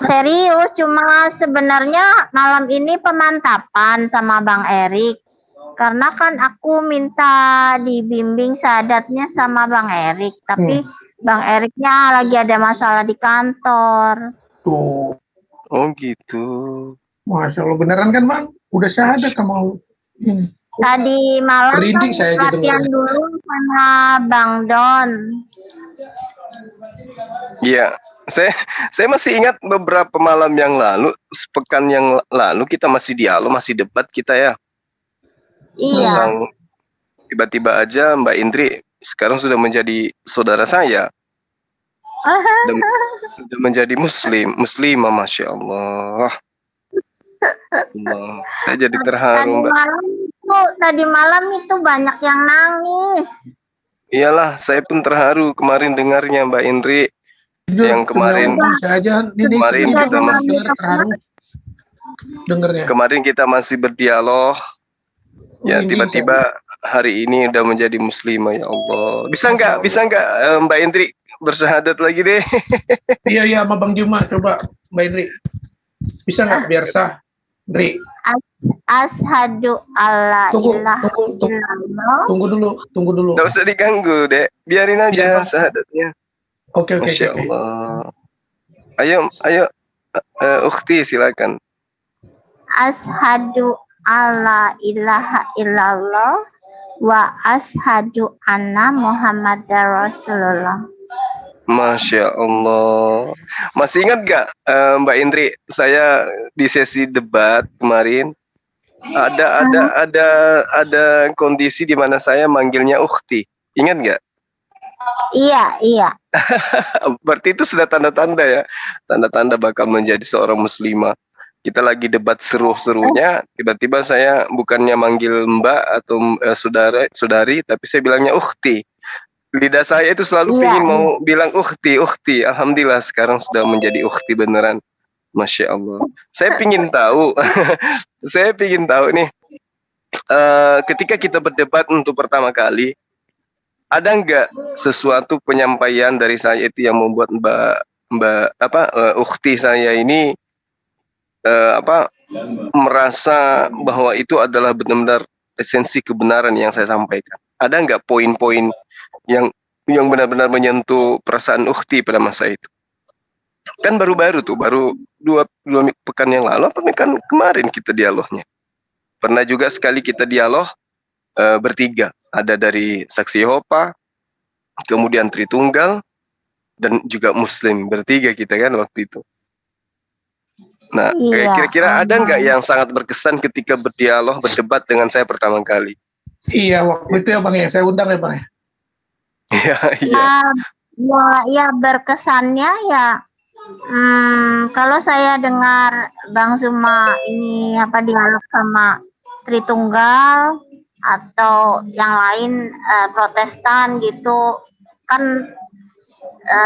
Serius, cuma sebenarnya malam ini pemantapan sama Bang Erik. Karena kan aku minta dibimbing syahadatnya sama Bang Erik, tapi Bang Eriknya lagi ada masalah di kantor. Tuh. Oh gitu. Masya Allah, beneran kan Bang? Udah syahadat sama ini. Tadi malam kan latihan dulu sama Bang Don. Iya, saya masih ingat beberapa malam yang lalu, sepekan yang lalu kita masih dialog, masih debat kita ya. Iya. Tiba-tiba aja Mbak Indri sekarang sudah menjadi saudara saya. Sudah menjadi muslimah, Masya Allah. Saya jadi terharu, Mbak. Tadi malam itu banyak yang nangis. Iyalah, saya pun terharu kemarin dengarnya Mbak Indri. Yang kemarin kita masih terharu dengernya. Kemarin kita masih berdialog. Ya tiba-tiba hari ini udah menjadi muslimah, ya Allah. Bisa nggak Mbak Indri bersyahadat lagi deh? Iya sama Bang Juma, coba Mbak Indri. Bisa nggak biar sah, Indri? Asyhadu alla ilaha illallah. Tunggu dulu. Nggak usah diganggu, Dek. Biarin aja syahadatnya. Oke. Masya Allah. Ayo, Ukhti silakan. Asyhadu alla ilaha illallah wa asyhadu anna Muhammadar Rasulullah. Masya Allah. Masih ingat gak Mbak Indri, saya di sesi debat kemarin ada kondisi di mana saya manggilnya Ukhti. Ingat gak? Iya. Berarti itu sudah tanda-tanda ya, tanda-tanda bakal menjadi seorang muslimah. Kita lagi debat seru-serunya, tiba-tiba saya bukannya manggil Mbak atau saudari, tapi saya bilangnya Ukhti. Lidah saya itu selalu ingin mau bilang Ukhti. Alhamdulillah sekarang sudah menjadi Ukhti beneran. Masya Allah. Saya pingin tahu nih, ketika kita berdebat untuk pertama kali, ada nggak sesuatu penyampaian dari saya itu yang membuat Ukhti saya ini merasa bahwa itu adalah benar-benar esensi kebenaran yang saya sampaikan? Ada nggak poin-poin yang benar-benar menyentuh perasaan Ukhti pada masa itu? Kan baru dua pekan yang lalu, kan kemarin kita dialognya. Pernah juga sekali kita dialog bertiga, ada dari Saksi Yehova, kemudian Tritunggal, dan juga Muslim, bertiga kita kan waktu itu. Nah, kira-kira ada nggak yang sangat berkesan ketika berdebat dengan saya pertama kali? Iya, waktu itu ya Bang ya, saya undang ya Bang ya. Ya berkesannya ya. Kalau saya dengar Bang Zuma ini dialog sama Tritunggal atau yang lain Protestan gitu kan,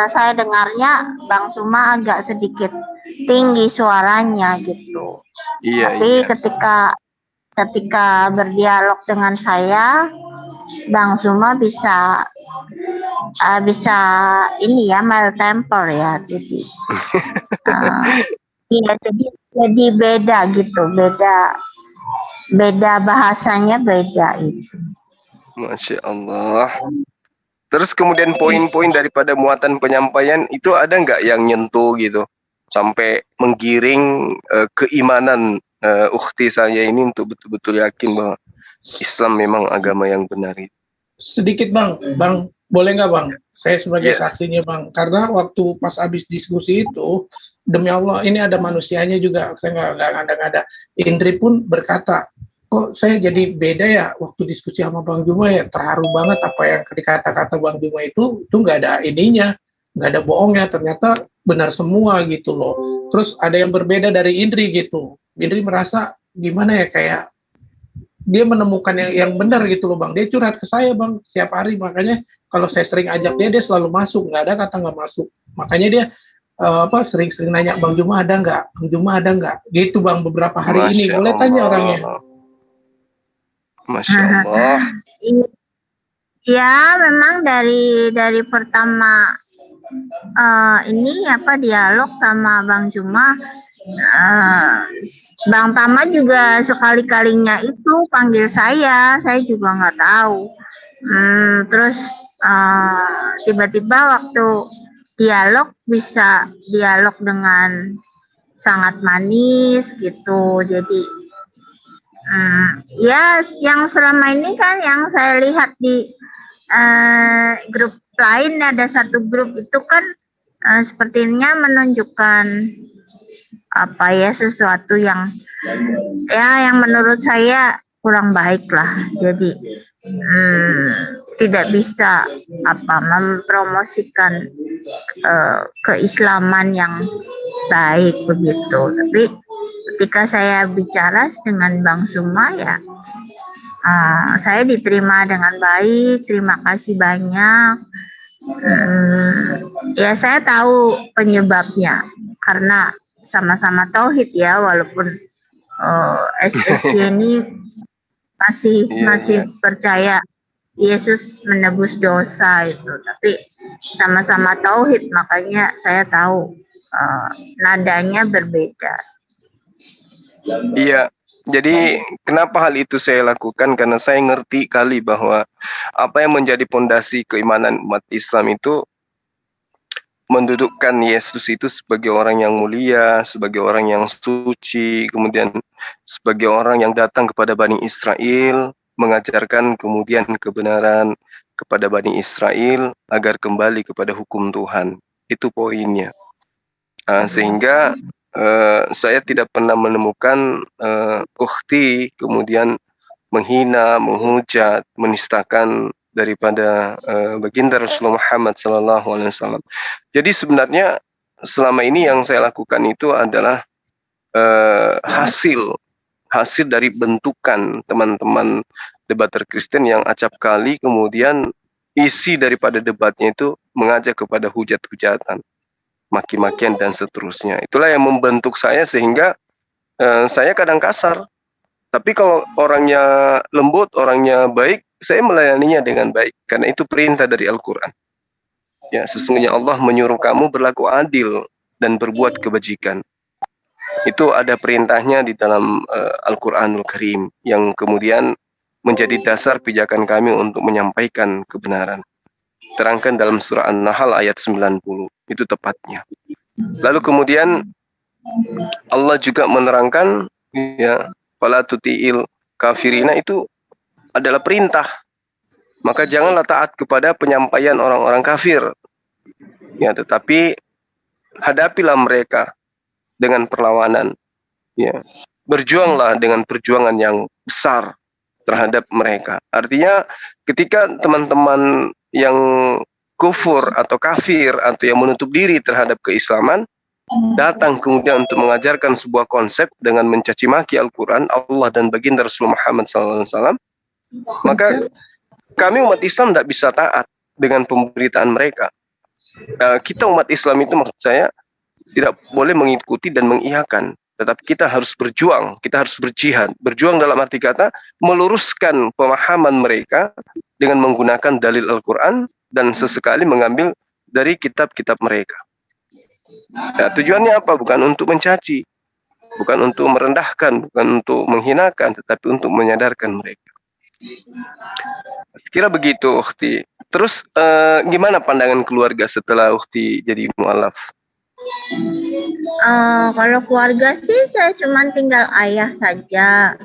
saya dengarnya Bang Zuma agak sedikit tinggi suaranya gitu. Tapi ketika berdialog dengan saya, Bang Zuma bisa ini ya, mild temper ya, jadi jadi beda gitu, beda bahasanya, beda itu. Masya Allah. Terus kemudian poin-poin daripada muatan penyampaian itu ada nggak yang nyentuh gitu sampai menggiring keimanan Ukhti saya ini untuk betul-betul yakin bahwa Islam memang agama yang benar itu? Sedikit Bang, boleh nggak Bang? Saya sebagai saksinya Bang, karena waktu pas habis diskusi itu, demi Allah ini ada manusianya juga, saya nggak ada. Indri pun berkata, kok saya jadi beda ya waktu diskusi sama Bang Juma ya, terharu banget apa yang dikata-kata Bang Juma itu nggak ada ininya, nggak ada bohongnya, ternyata benar semua gitu loh. Terus ada yang berbeda dari Indri gitu, Indri merasa gimana ya, kayak dia menemukan yang benar gitu loh Bang. Dia curhat ke saya Bang setiap hari, makanya kalau saya sering ajak dia selalu masuk, nggak ada kata nggak masuk. Makanya dia sering-sering nanya, Bang Juma ada nggak? Bang Juma ada nggak? Gitu Bang beberapa hari ini. Boleh tanya orangnya. Masya Allah. Ya memang dari pertama ini apa dialog sama Bang Juma. Bang Tama juga sekali-kalinya itu panggil saya juga nggak tahu. Terus tiba-tiba waktu dialog bisa dialog dengan sangat manis gitu. Jadi ya yang selama ini kan yang saya lihat di grup lain, ada satu grup itu kan sepertinya menunjukkan apa ya, sesuatu yang yang menurut saya kurang baik lah. Jadi tidak bisa mempromosikan keislaman yang baik begitu. Tapi ketika saya bicara dengan Bang Suma ya saya diterima dengan baik, terima kasih banyak. Ya saya tahu penyebabnya karena sama-sama tauhid ya, walaupun SSC ini masih percaya Yesus menebus dosa itu, tapi sama-sama tauhid, makanya saya tahu nadanya berbeda. Iya, jadi kenapa hal itu saya lakukan? Karena saya ngerti kali bahwa apa yang menjadi pondasi keimanan umat Islam itu mendudukkan Yesus itu sebagai orang yang mulia, sebagai orang yang suci, kemudian sebagai orang yang datang kepada Bani Israel, mengajarkan kemudian kebenaran kepada Bani Israel agar kembali kepada hukum Tuhan. Itu poinnya. Sehingga saya tidak pernah menemukan ukhti kemudian menghina, menghujat, menistakan daripada baginda Rasulullah Muhammad SAW. Jadi sebenarnya selama ini yang saya lakukan itu adalah hasil dari bentukan teman-teman debater Kristen yang acap kali, kemudian isi daripada debatnya itu mengajak kepada hujat-hujatan, maki-makian dan seterusnya. Itulah yang membentuk saya sehingga saya kadang kasar. Tapi kalau orangnya lembut, orangnya baik, saya melayaninya dengan baik. Karena itu perintah dari Al-Quran. Ya, sesungguhnya Allah menyuruh kamu berlaku adil dan berbuat kebajikan. Itu ada perintahnya di dalam Al-Quranul Karim yang kemudian menjadi dasar pijakan kami untuk menyampaikan kebenaran. Terangkan dalam surah An-Nahl ayat 90. Itu tepatnya. Lalu kemudian Allah juga menerangkan, ya, fala tuti'il kafirina, itu adalah perintah. Maka janganlah taat kepada penyampaian orang-orang kafir. Ya, tetapi hadapilah mereka dengan perlawanan. Ya. Berjuanglah dengan perjuangan yang besar terhadap mereka. Artinya ketika teman-teman yang kufur atau kafir atau yang menutup diri terhadap keislaman datang kemudian untuk mengajarkan sebuah konsep dengan mencaci maki Al-Quran, Allah dan baginda Rasulullah Muhammad SAW, maka kami umat Islam tidak bisa taat dengan pemberitaan mereka. Kita umat Islam itu, maksud saya, tidak boleh mengikuti dan mengiyakan, tetapi kita harus berjuang, kita harus berjihad. Berjuang dalam arti kata meluruskan pemahaman mereka dengan menggunakan dalil Al-Quran dan sesekali mengambil dari kitab-kitab mereka. Ya, tujuannya apa? Bukan untuk mencaci, bukan untuk merendahkan, bukan untuk menghinakan, tetapi untuk menyadarkan mereka. Kira begitu, Ukhti. Terus gimana pandangan keluarga setelah Ukhti jadi mu'alaf? Kalau keluarga sih saya cuma tinggal ayah saja.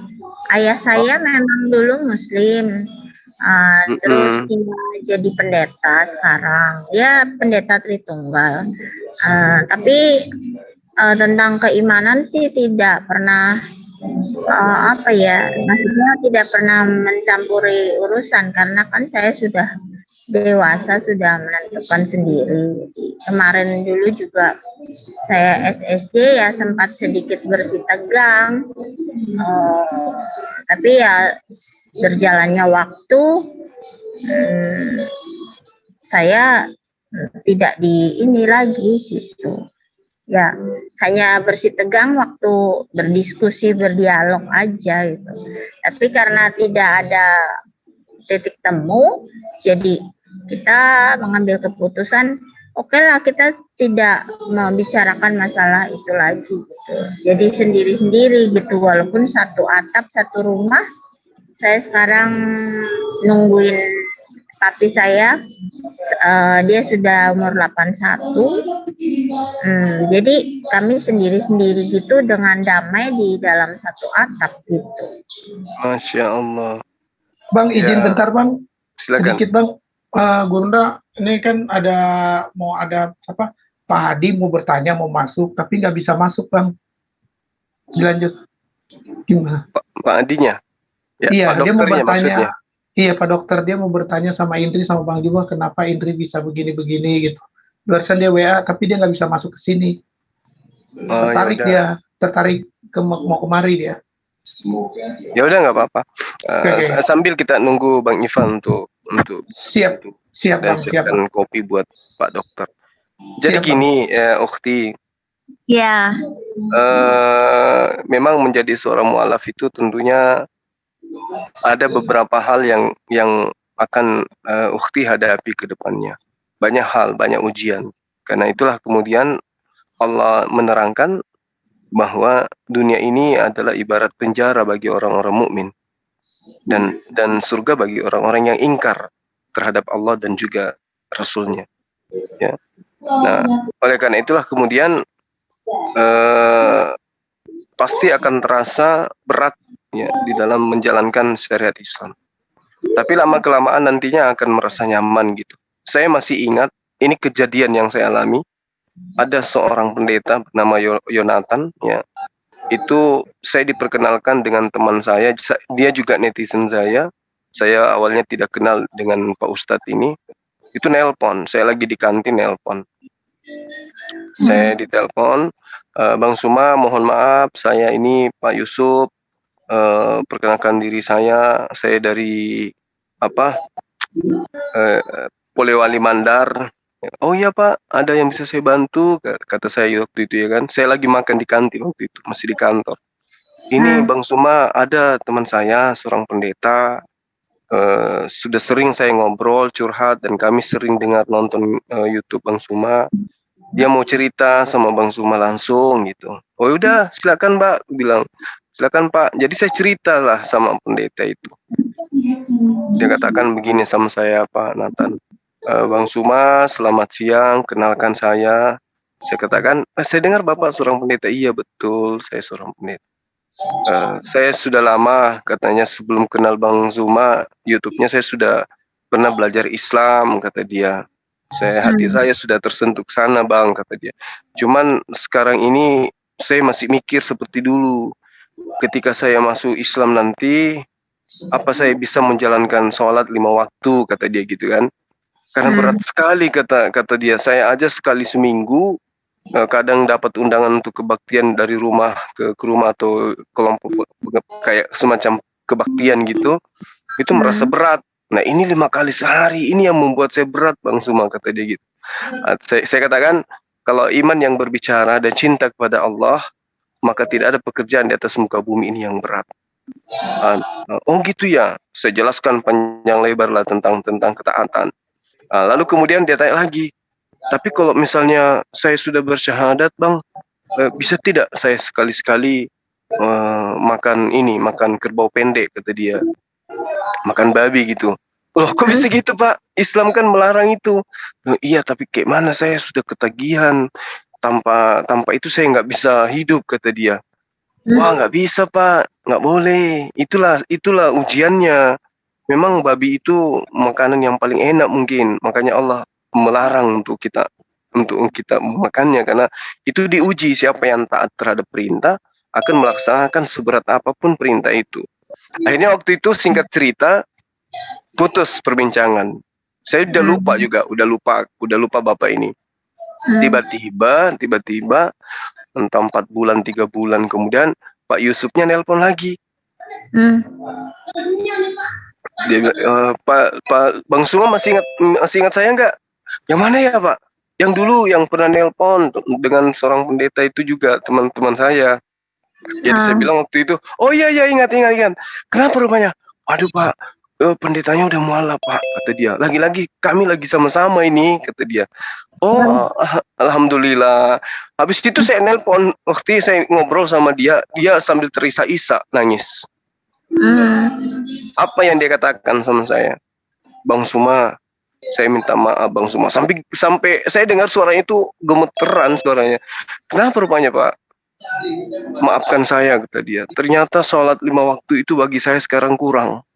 Ayah saya memang dulu Muslim. Terus dia jadi pendeta sekarang. Dia pendeta Tritunggal. Tapi tentang keimanan sih tidak pernah maksudnya tidak pernah mencampuri urusan, karena kan saya sudah dewasa, sudah menentukan sendiri. Jadi, kemarin dulu juga saya SSC ya sempat sedikit bersih tegang, tapi ya berjalannya waktu saya tidak di ini lagi gitu. Ya, hanya bersih tegang waktu berdiskusi, berdialog aja gitu. Tapi karena tidak ada titik temu, jadi kita mengambil keputusan oke lah kita tidak membicarakan masalah itu lagi gitu. Jadi sendiri-sendiri gitu, walaupun satu atap satu rumah. Saya sekarang nungguin papi saya, dia sudah umur 81. Jadi kami sendiri-sendiri gitu dengan damai di dalam satu atap gitu. Masya Allah. Bang, izin Ya. bentar Bang, Silakan. sedikit Bang. Gurunda, ini kan mau ada apa? Pak Hadi mau bertanya, mau masuk, tapi nggak bisa masuk Bang. Dilanjut. Gimana? Pak Adinya? Ya, Iya, Pak dia mau dokternya bertanya. maksudnya. Iya, Pak Dokter, dia mau bertanya sama Indri sama Bang juga kenapa Indri bisa begini-begini gitu. Barusan dia WA, tapi dia nggak bisa masuk ke sini. Oh, Tertarik ya udah. dia, tertarik mau kemari dia. Ya udah nggak apa-apa. Oke. Sambil kita nunggu Bang Ivan untuk Siap dan Bang, siap siapkan Bang. kopi buat Pak Dokter. Jadi Siap, gini, Ukhti, Ya, memang menjadi seorang mualaf itu tentunya ada beberapa hal yang akan Ukhti hadapi ke depannya. Banyak hal, banyak ujian. Karena itulah kemudian Allah menerangkan bahwa dunia ini adalah ibarat penjara bagi orang-orang mukmin dan surga bagi orang-orang yang ingkar terhadap Allah dan juga Rasulnya. Ya. Nah, oleh karena itulah kemudian pasti akan terasa berat ya di dalam menjalankan syariat Islam. Tapi lama kelamaan nantinya akan merasa nyaman gitu. Saya masih ingat ini kejadian yang saya alami. Ada seorang pendeta bernama Yonatan ya. Itu saya diperkenalkan dengan teman saya, dia juga netizen saya. Saya awalnya tidak kenal dengan Pak Ustadz ini. Itu nelpon, saya lagi di kantin nelpon. Saya ditelepon, Bang Suma mohon maaf, saya ini Pak Yusuf, perkenalkan diri saya dari Polewali Mandar. Oh iya Pak, ada yang bisa saya bantu? Kata saya waktu itu ya kan. Saya lagi makan di kantin waktu itu, masih di kantor. Ini Bang Suma, ada teman saya, seorang pendeta. Sudah sering saya ngobrol, curhat, dan kami sering dengar nonton YouTube Bang Suma. Dia mau cerita sama Bang Suma langsung gitu. Oh udah, silakan Mbak, bilang. Silakan Pak. Jadi saya ceritalah sama pendeta itu. Dia katakan begini sama saya Pak Nathan. Bang Suma, selamat siang, kenalkan saya. Saya katakan, saya dengar Bapak seorang pendeta. Iya betul, saya seorang pendeta. Saya sudah lama, katanya sebelum kenal Bang Suma, YouTube-nya saya sudah pernah belajar Islam, kata dia. Hati saya sudah tersentuh ke sana Bang, kata dia. Cuman sekarang ini saya masih mikir seperti dulu. Ketika saya masuk Islam nanti, apa saya bisa menjalankan sholat 5 waktu, kata dia gitu kan. Karena berat sekali kata dia. Saya aja sekali seminggu kadang dapat undangan untuk kebaktian dari rumah ke rumah atau kelompok kayak semacam kebaktian gitu. Itu merasa berat. Nah ini 5 kali sehari, ini yang membuat saya berat Bang Suma, kata dia gitu. Saya katakan kalau iman yang berbicara dan cinta kepada Allah, maka tidak ada pekerjaan di atas muka bumi ini yang berat. Oh gitu ya. Saya jelaskan panjang lebar lah tentang ketaatan. Lalu kemudian dia tanya lagi, tapi kalau misalnya saya sudah bersyahadat Bang, bisa tidak saya sekali-sekali makan kerbau pendek, kata dia, makan babi gitu. Loh kok bisa gitu Pak? Islam kan melarang itu. Loh, iya tapi kayak mana, saya sudah ketagihan, tanpa itu saya nggak bisa hidup, kata dia. Wah nggak bisa Pak, nggak boleh. Itulah ujiannya. Memang babi itu makanan yang paling enak mungkin, makanya Allah melarang untuk kita memakannya, karena itu diuji siapa yang taat terhadap perintah akan melaksanakan seberat apapun perintah itu. Akhirnya waktu itu singkat cerita putus perbincangan. Saya udah lupa bapak ini. Tiba-tiba entah 4 bulan 3 bulan kemudian Pak Yusufnya nelpon lagi. Dia bilang, Pak Bang Suma masih ingat saya nggak? Yang mana ya Pak? Yang dulu yang pernah nelpon dengan seorang pendeta itu juga teman-teman saya. Jadi saya bilang waktu itu, oh iya ingat. Kenapa rupanya? Aduh Pak, pendetanya udah mualaf Pak, kata dia. Lagi-lagi kami lagi sama-sama ini, kata dia. Oh, alhamdulillah. Habis itu saya nelpon, waktu saya ngobrol sama dia sambil terisak-isak nangis. Apa yang dia katakan sama saya? Bang Suma, saya minta maaf Bang Suma. Sampai saya dengar suaranya itu gemeteran suaranya. Kenapa rupanya Pak? Maafkan saya, kata dia. Ternyata sholat 5 waktu itu bagi saya sekarang kurang.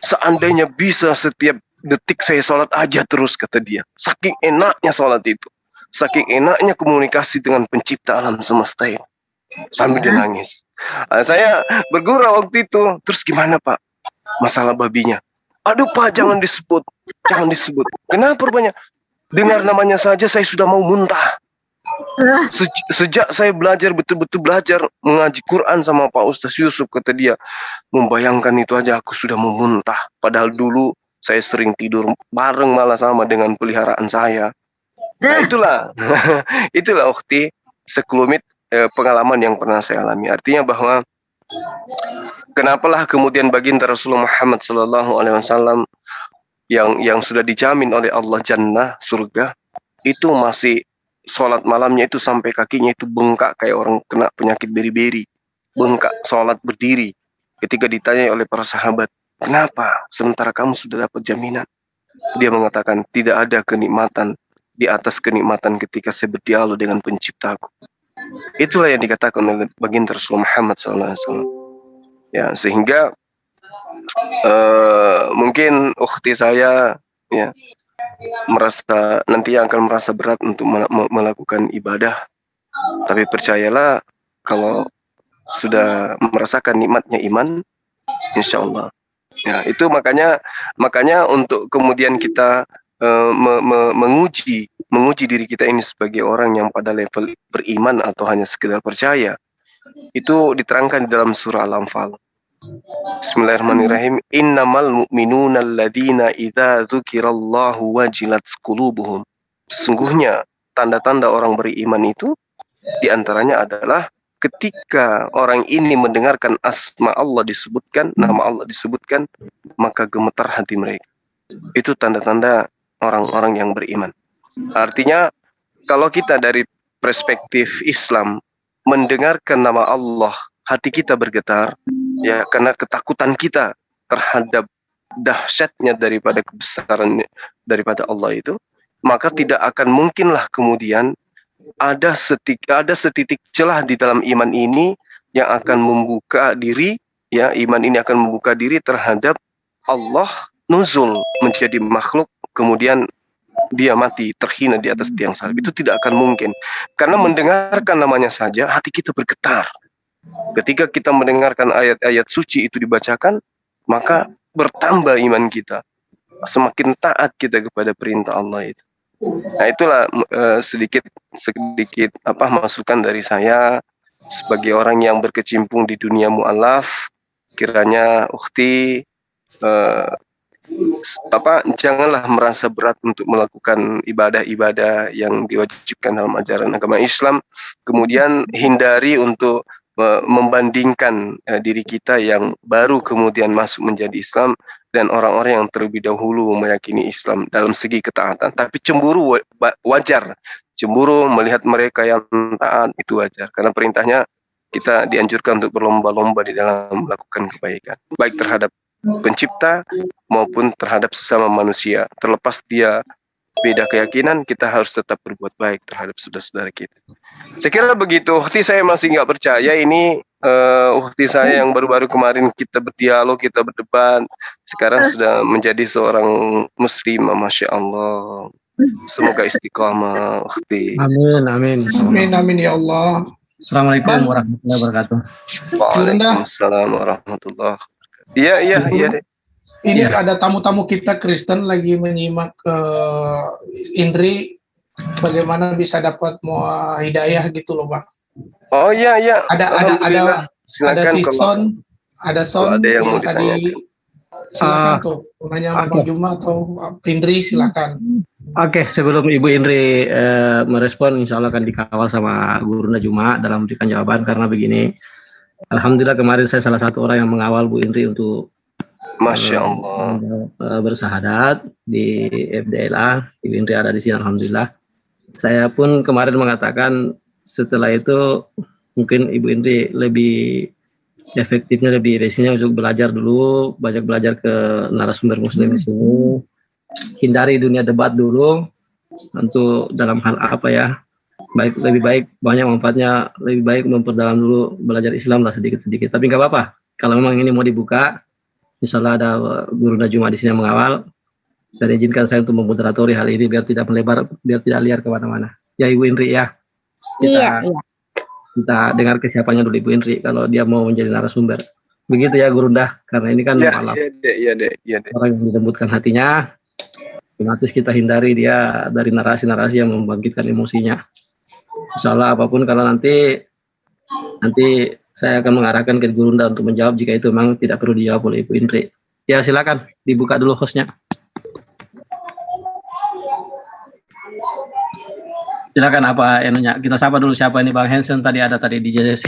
Seandainya bisa setiap detik saya sholat aja terus, kata dia. Saking enaknya sholat itu. Saking enaknya komunikasi dengan pencipta alam semesta ini. Sambil dia nangis. Saya bergurau waktu itu. Terus gimana Pak? Masalah babinya. Aduh Pak, jangan disebut. Jangan disebut. Kenapa rupanya? Dengar namanya saja saya sudah mau muntah. Sejak saya belajar, betul-betul belajar mengaji Quran sama Pak Ustaz Yusuf, kata dia, membayangkan itu aja aku sudah mau muntah. Padahal dulu saya sering tidur bareng malah sama dengan peliharaan saya. Nah itulah ukhti sekelumit pengalaman yang pernah saya alami. Artinya bahwa kenapalah kemudian baginda Rasulullah Muhammad SAW yang sudah dijamin oleh Allah jannah, surga, itu masih sholat malamnya itu sampai kakinya itu bengkak kayak orang kena penyakit beri-beri, bengkak sholat berdiri. Ketika ditanya oleh para sahabat, kenapa sementara kamu sudah dapat jaminan? Dia mengatakan, tidak ada kenikmatan di atas kenikmatan ketika saya berdialog dengan penciptaku. Itulah yang dikatakan oleh baginda Rasulullah Muhammad SAW. Ya, sehingga mungkin ukhti saya ya nanti akan merasa berat untuk melakukan ibadah, tapi percayalah kalau sudah merasakan nikmatnya iman, insya Allah ya. Itu makanya untuk kemudian kita menguji diri kita ini sebagai orang yang pada level beriman atau hanya sekedar percaya, itu diterangkan di dalam surah Al-Anfal. Bismillahirrahmanirrahim. Innamal mu'minuna alladzina idza dzukirallahu wajilat qulubuhum. Sesungguhnya tanda-tanda orang beriman itu diantaranya adalah ketika orang ini mendengarkan asma Allah disebutkan, nama Allah disebutkan, maka gemetar hati mereka. Itu tanda-tanda orang-orang yang beriman. Artinya kalau kita dari perspektif Islam mendengarkan nama Allah, hati kita bergetar, ya, karena ketakutan kita terhadap dahsyatnya daripada kebesaran daripada Allah itu, maka tidak akan mungkinlah kemudian ada setitik celah di dalam iman ini yang akan membuka diri, ya, iman ini akan membuka diri terhadap Allah nuzul menjadi makhluk, kemudian dia mati terhina di atas tiang salib. Itu tidak akan mungkin, karena mendengarkan namanya saja hati kita bergetar. Ketika kita mendengarkan ayat-ayat suci itu dibacakan, maka bertambah iman kita, semakin taat kita kepada perintah Allah itu. Nah, itulah sedikit masukan dari saya sebagai orang yang berkecimpung di dunia mu'alaf. Kiranya ukhti janganlah merasa berat untuk melakukan ibadah-ibadah yang diwajibkan dalam ajaran agama Islam. Kemudian hindari untuk membandingkan diri kita yang baru kemudian masuk menjadi Islam dan orang-orang yang terlebih dahulu meyakini Islam dalam segi ketaatan. Tapi cemburu wajar, cemburu melihat mereka yang taat itu wajar, karena perintahnya kita dianjurkan untuk berlomba-lomba di dalam melakukan kebaikan, baik terhadap pencipta maupun terhadap sesama manusia. Terlepas dia beda keyakinan, kita harus tetap berbuat baik terhadap saudara-saudara kita. Saya kira begitu. Ukhti saya masih nggak percaya ini. Ukhti saya yang baru-baru kemarin kita berdialog, kita berdebat, sekarang sudah menjadi seorang muslimah, masya Allah. Semoga istiqamah, ukhti. Amin, amin. Amin, amin ya Allah. Assalamualaikum warahmatullahi wabarakatuh. Waalaikumsalam warahmatullahi wabarakatuh. Iya. Ini ada tamu-tamu kita Kristen lagi menyimak Indri, bagaimana bisa dapat hidayah gitu loh Bang. Oh iya. Ada si Son, ada yang mau tadi silakan tuh nanya sama Bang Juma atau Indri, silakan. Oke, sebelum Ibu Indri merespon, insya Allah akan dikawal sama Gurunda Juma dalam memberikan jawaban, karena begini, alhamdulillah kemarin saya salah satu orang yang mengawal Bu Indri untuk Masya Allah. Bersahadat di FDLA, Ibu Indri ada di sini alhamdulillah. Saya pun kemarin mengatakan setelah itu mungkin Ibu Indri lebih efektifnya, lebih resminya untuk belajar dulu, banyak belajar ke narasumber muslim di sini, hindari dunia debat dulu untuk dalam hal apa ya, lebih baik banyak manfaatnya, lebih baik memperdalam dulu belajar Islam lah sedikit-sedikit. Tapi nggak apa-apa kalau memang ini mau dibuka, insya Allah ada Guru Najuma di sini yang mengawal, dan izinkan saya untuk memoderatori hal ini biar tidak melebar, biar tidak liar kemana-mana. Ya Ibu Indri ya. Kita dengar kesiapannya dulu Ibu Indri kalau dia mau menjadi narasumber. Begitu ya Gurunda, karena ini kan malam. Iya. Orang yang dilembutkan hatinya, otomatis kita hindari dia dari narasi-narasi yang membangkitkan emosinya. Insya Allah apapun kalau nanti saya akan mengarahkan ke Gurunda untuk menjawab jika itu memang tidak perlu dijawab oleh Ibu Indri. Ya silakan dibuka dulu hostnya. Silakan apa enunya. Kita sapa dulu siapa ini Bang Hansen tadi ada tadi di JJC.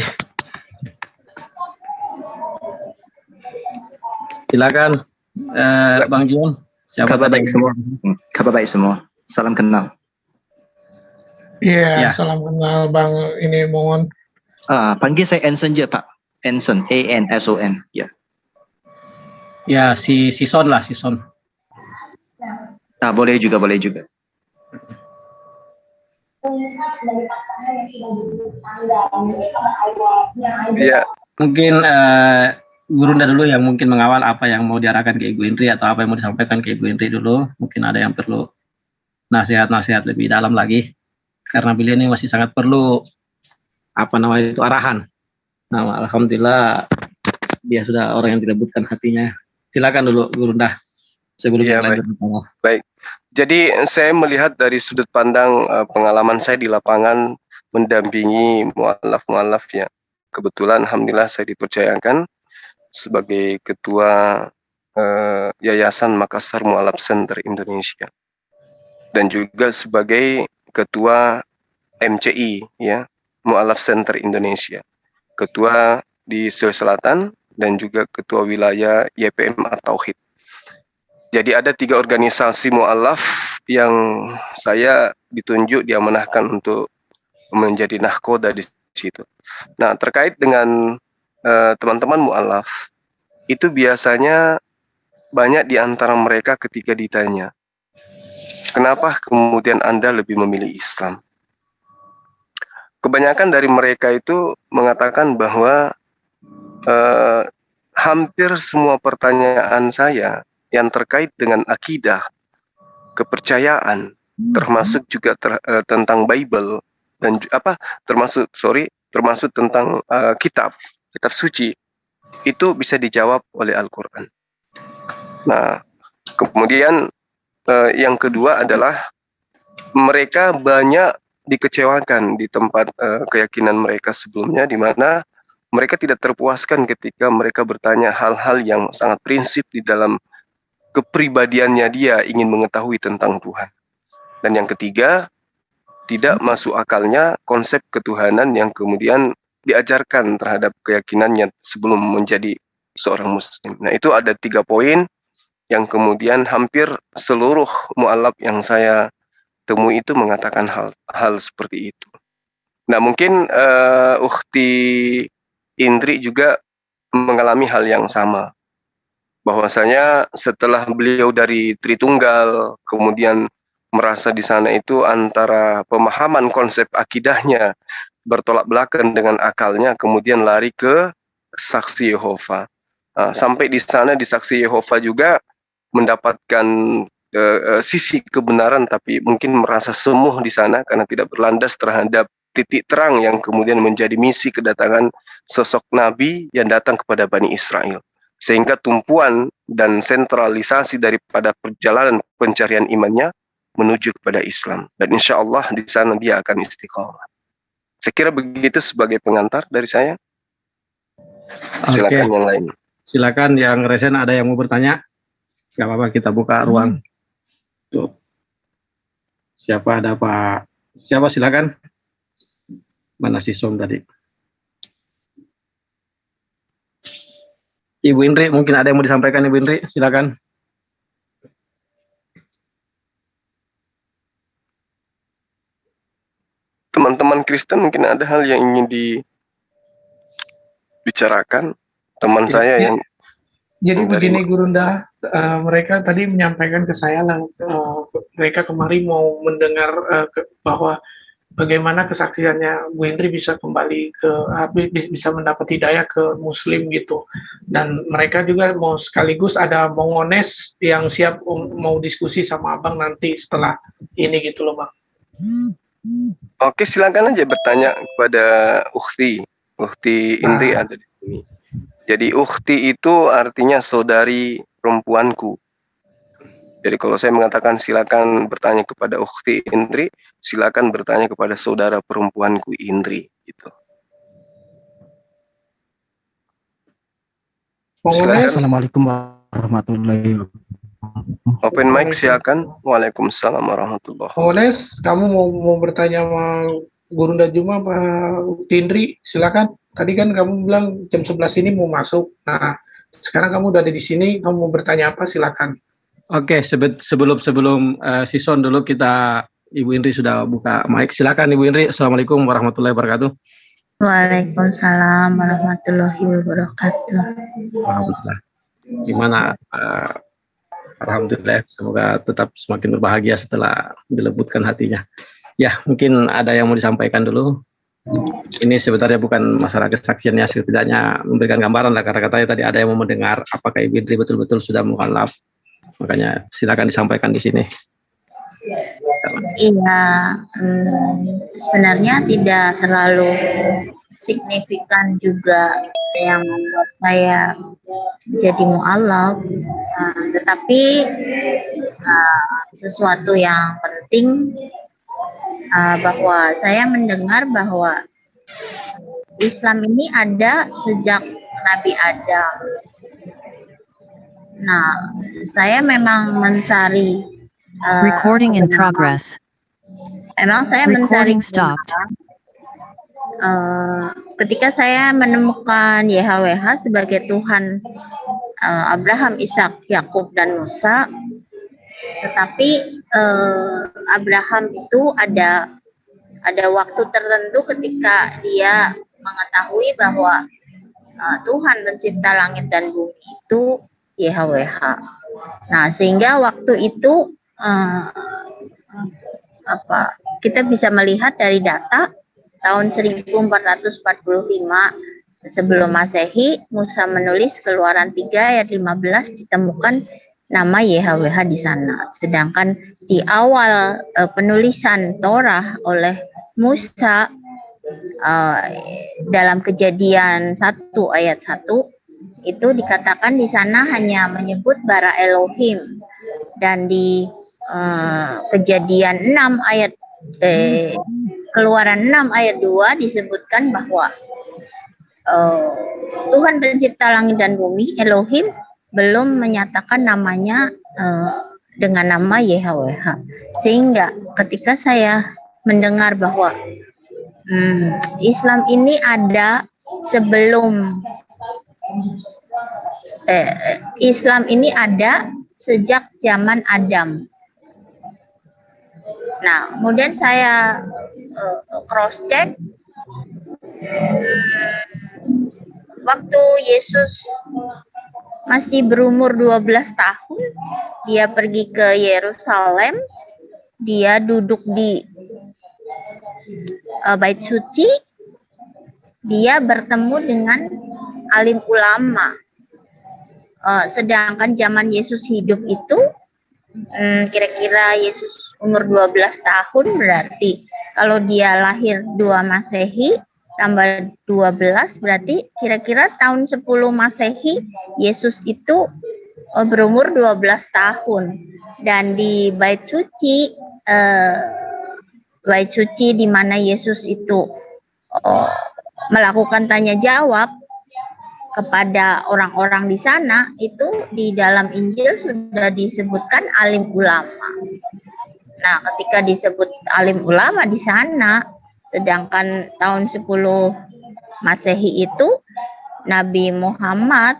Silakan Bang Jion. Kabar baik semua. Kabar baik semua. Salam kenal. Iya, salam kenal Bang. Ini mohon. Panggil saya Anson je Pak. Anson, ANSON. Ya. Ya, si Son lah, si Son. Boleh juga. Iya. Mungkin Gurunda dulu yang mungkin mengawal apa yang mau diarahkan ke Ibu Indri atau apa yang mau disampaikan ke Ibu Indri dulu. Mungkin ada yang perlu nasihat-nasihat lebih dalam lagi. Karena beliau ini masih sangat perlu arahan. Nah, alhamdulillah dia sudah orang yang dilembutkan hatinya. Silakan dulu Gurunda sebelum kita lanjut. Baik. Jadi saya melihat dari sudut pandang pengalaman saya di lapangan mendampingi mu'alaf ya. Kebetulan alhamdulillah saya dipercayakan sebagai ketua Yayasan Makassar Mu'alaf Center Indonesia dan juga sebagai ketua MCI ya, Mu'alaf Center Indonesia, ketua di Sulawesi Selatan dan juga ketua wilayah YPM At-Tauhid. Jadi ada 3 organisasi mu'alaf yang saya ditunjuk diamanahkan untuk menjadi nahkoda di situ. Nah, terkait dengan teman-teman mu'alaf, itu biasanya banyak di antara mereka ketika ditanya, kenapa kemudian Anda lebih memilih Islam? Kebanyakan dari mereka itu mengatakan bahwa hampir semua pertanyaan saya yang terkait dengan akidah, kepercayaan, termasuk juga tentang Bible dan termasuk tentang kitab suci, itu bisa dijawab oleh Al-Quran. Nah, kemudian yang kedua adalah mereka banyak dikecewakan di tempat keyakinan mereka sebelumnya, di mana mereka tidak terpuaskan ketika mereka bertanya hal-hal yang sangat prinsip di dalam kepribadiannya dia ingin mengetahui tentang Tuhan. Dan yang ketiga, tidak masuk akalnya konsep ketuhanan yang kemudian diajarkan terhadap keyakinannya sebelum menjadi seorang muslim. Nah, itu ada 3 poin yang kemudian hampir seluruh mu'alaf yang saya temui itu mengatakan hal seperti itu. Nah, mungkin Ukhti Indri juga mengalami hal yang sama. Bahwasanya setelah beliau dari Tritunggal, kemudian merasa di sana itu antara pemahaman konsep akidahnya bertolak belakang dengan akalnya, kemudian lari ke Saksi Yehova. Sampai di sana di Saksi Yehova juga mendapatkan sisi kebenaran, tapi mungkin merasa semuh di sana karena tidak berlandas terhadap titik terang yang kemudian menjadi misi kedatangan sosok Nabi yang datang kepada Bani Israel. Sehingga tumpuan dan sentralisasi daripada perjalanan pencarian imannya menuju kepada Islam. Dan insya Allah di sana dia akan istiqamah. Saya kira begitu sebagai pengantar dari saya. Silakan yang lain. Silakan yang resen ada yang mau bertanya? Gak apa-apa, kita buka ruang. Tuh. Siapa ada Pak? Siapa silakan? Mana si Som tadi? Ibu Indri, mungkin ada yang mau disampaikan Ibu Indri, silakan. Teman-teman Kristen mungkin ada hal yang ingin dibicarakan. Teman saya yang Jadi dari begini Gurunda, mereka tadi menyampaikan ke saya lah, mereka kemarin mau mendengar bahwa bagaimana kesaksiannya Bu Indri bisa kembali ke bisa mendapat hidayah ke Muslim gitu, dan mereka juga mau sekaligus ada Bang Ones yang siap mau diskusi sama Abang nanti setelah ini gitu loh Bang. Oke, silakan aja bertanya kepada Ukhti Indri ada di sini. Jadi Ukhti itu artinya saudari perempuanku. Jadi kalau saya mengatakan silakan bertanya kepada Ukhti Indri, silakan bertanya kepada saudara perempuanku Indri gitu. Assalamualaikum warahmatullahi wabarakatuh. Open mic silakan. Waalaikumsalam warahmatullahi wabarakatuh. Ones, kamu mau bertanya sama Gurunda Juma Pak Indri, silakan. Tadi kan kamu bilang jam 11 ini mau masuk. Nah, sekarang kamu udah ada di sini, kamu mau bertanya apa silakan. Oke, sebelum Sison dulu kita, Ibu Indri sudah buka mic. Silakan Ibu Indri. Assalamualaikum warahmatullahi wabarakatuh. Waalaikumsalam warahmatullahi wabarakatuh. Alhamdulillah. Gimana? Alhamdulillah. Semoga tetap semakin berbahagia setelah dilembutkan hatinya. Ya, mungkin ada yang mau disampaikan dulu. Ini sebenarnya bukan masalah kesaksiannya, setidaknya memberikan gambaran lah, karena katanya tadi ada yang mau mendengar apakah Ibu Indri betul-betul sudah mualaf. Makanya silakan disampaikan di sini. Iya, sebenarnya tidak terlalu signifikan juga yang membuat saya jadi mualaf, tetapi sesuatu yang penting bahwa saya mendengar bahwa Islam ini ada sejak Nabi Adam. Nah, saya memang mencari recording in progress. Memang saya Recording mencari stopped. ketika saya menemukan YHWH sebagai Tuhan Abraham, Ishak, Yakub dan Musa, tetapi Abraham itu ada waktu tertentu ketika dia mengetahui bahwa Tuhan pencipta langit dan bumi itu YHWH. Nah, sehingga waktu itu kita bisa melihat dari data tahun 1445 sebelum Masehi, Musa menulis Keluaran 3 ayat 15 ditemukan nama YHWH di sana. Sedangkan di awal penulisan Torah oleh Musa dalam Kejadian 1 ayat 1 itu dikatakan di sana hanya menyebut bara Elohim, dan di Kejadian 6 ayat Keluaran 6 ayat 2 disebutkan bahwa Tuhan pencipta langit dan bumi, Elohim, belum menyatakan namanya dengan nama YHWH. Sehingga ketika saya mendengar bahwa Islam ini ada sebelum Islam ini ada sejak zaman Adam. Nah, kemudian saya cross check waktu Yesus masih berumur 12 tahun, dia pergi ke Yerusalem, dia duduk di Bait Suci, dia bertemu dengan alim ulama. Sedangkan zaman Yesus hidup itu kira-kira Yesus umur 12 tahun, berarti kalau dia lahir 2 Masehi tambah 12 berarti kira-kira tahun 10 Masehi Yesus itu berumur 12 tahun. Dan di Bait Suci di mana Yesus itu melakukan tanya jawab kepada orang-orang di sana, itu di dalam Injil sudah disebutkan alim ulama. Nah, ketika disebut alim ulama di sana, sedangkan tahun 10 Masehi itu Nabi Muhammad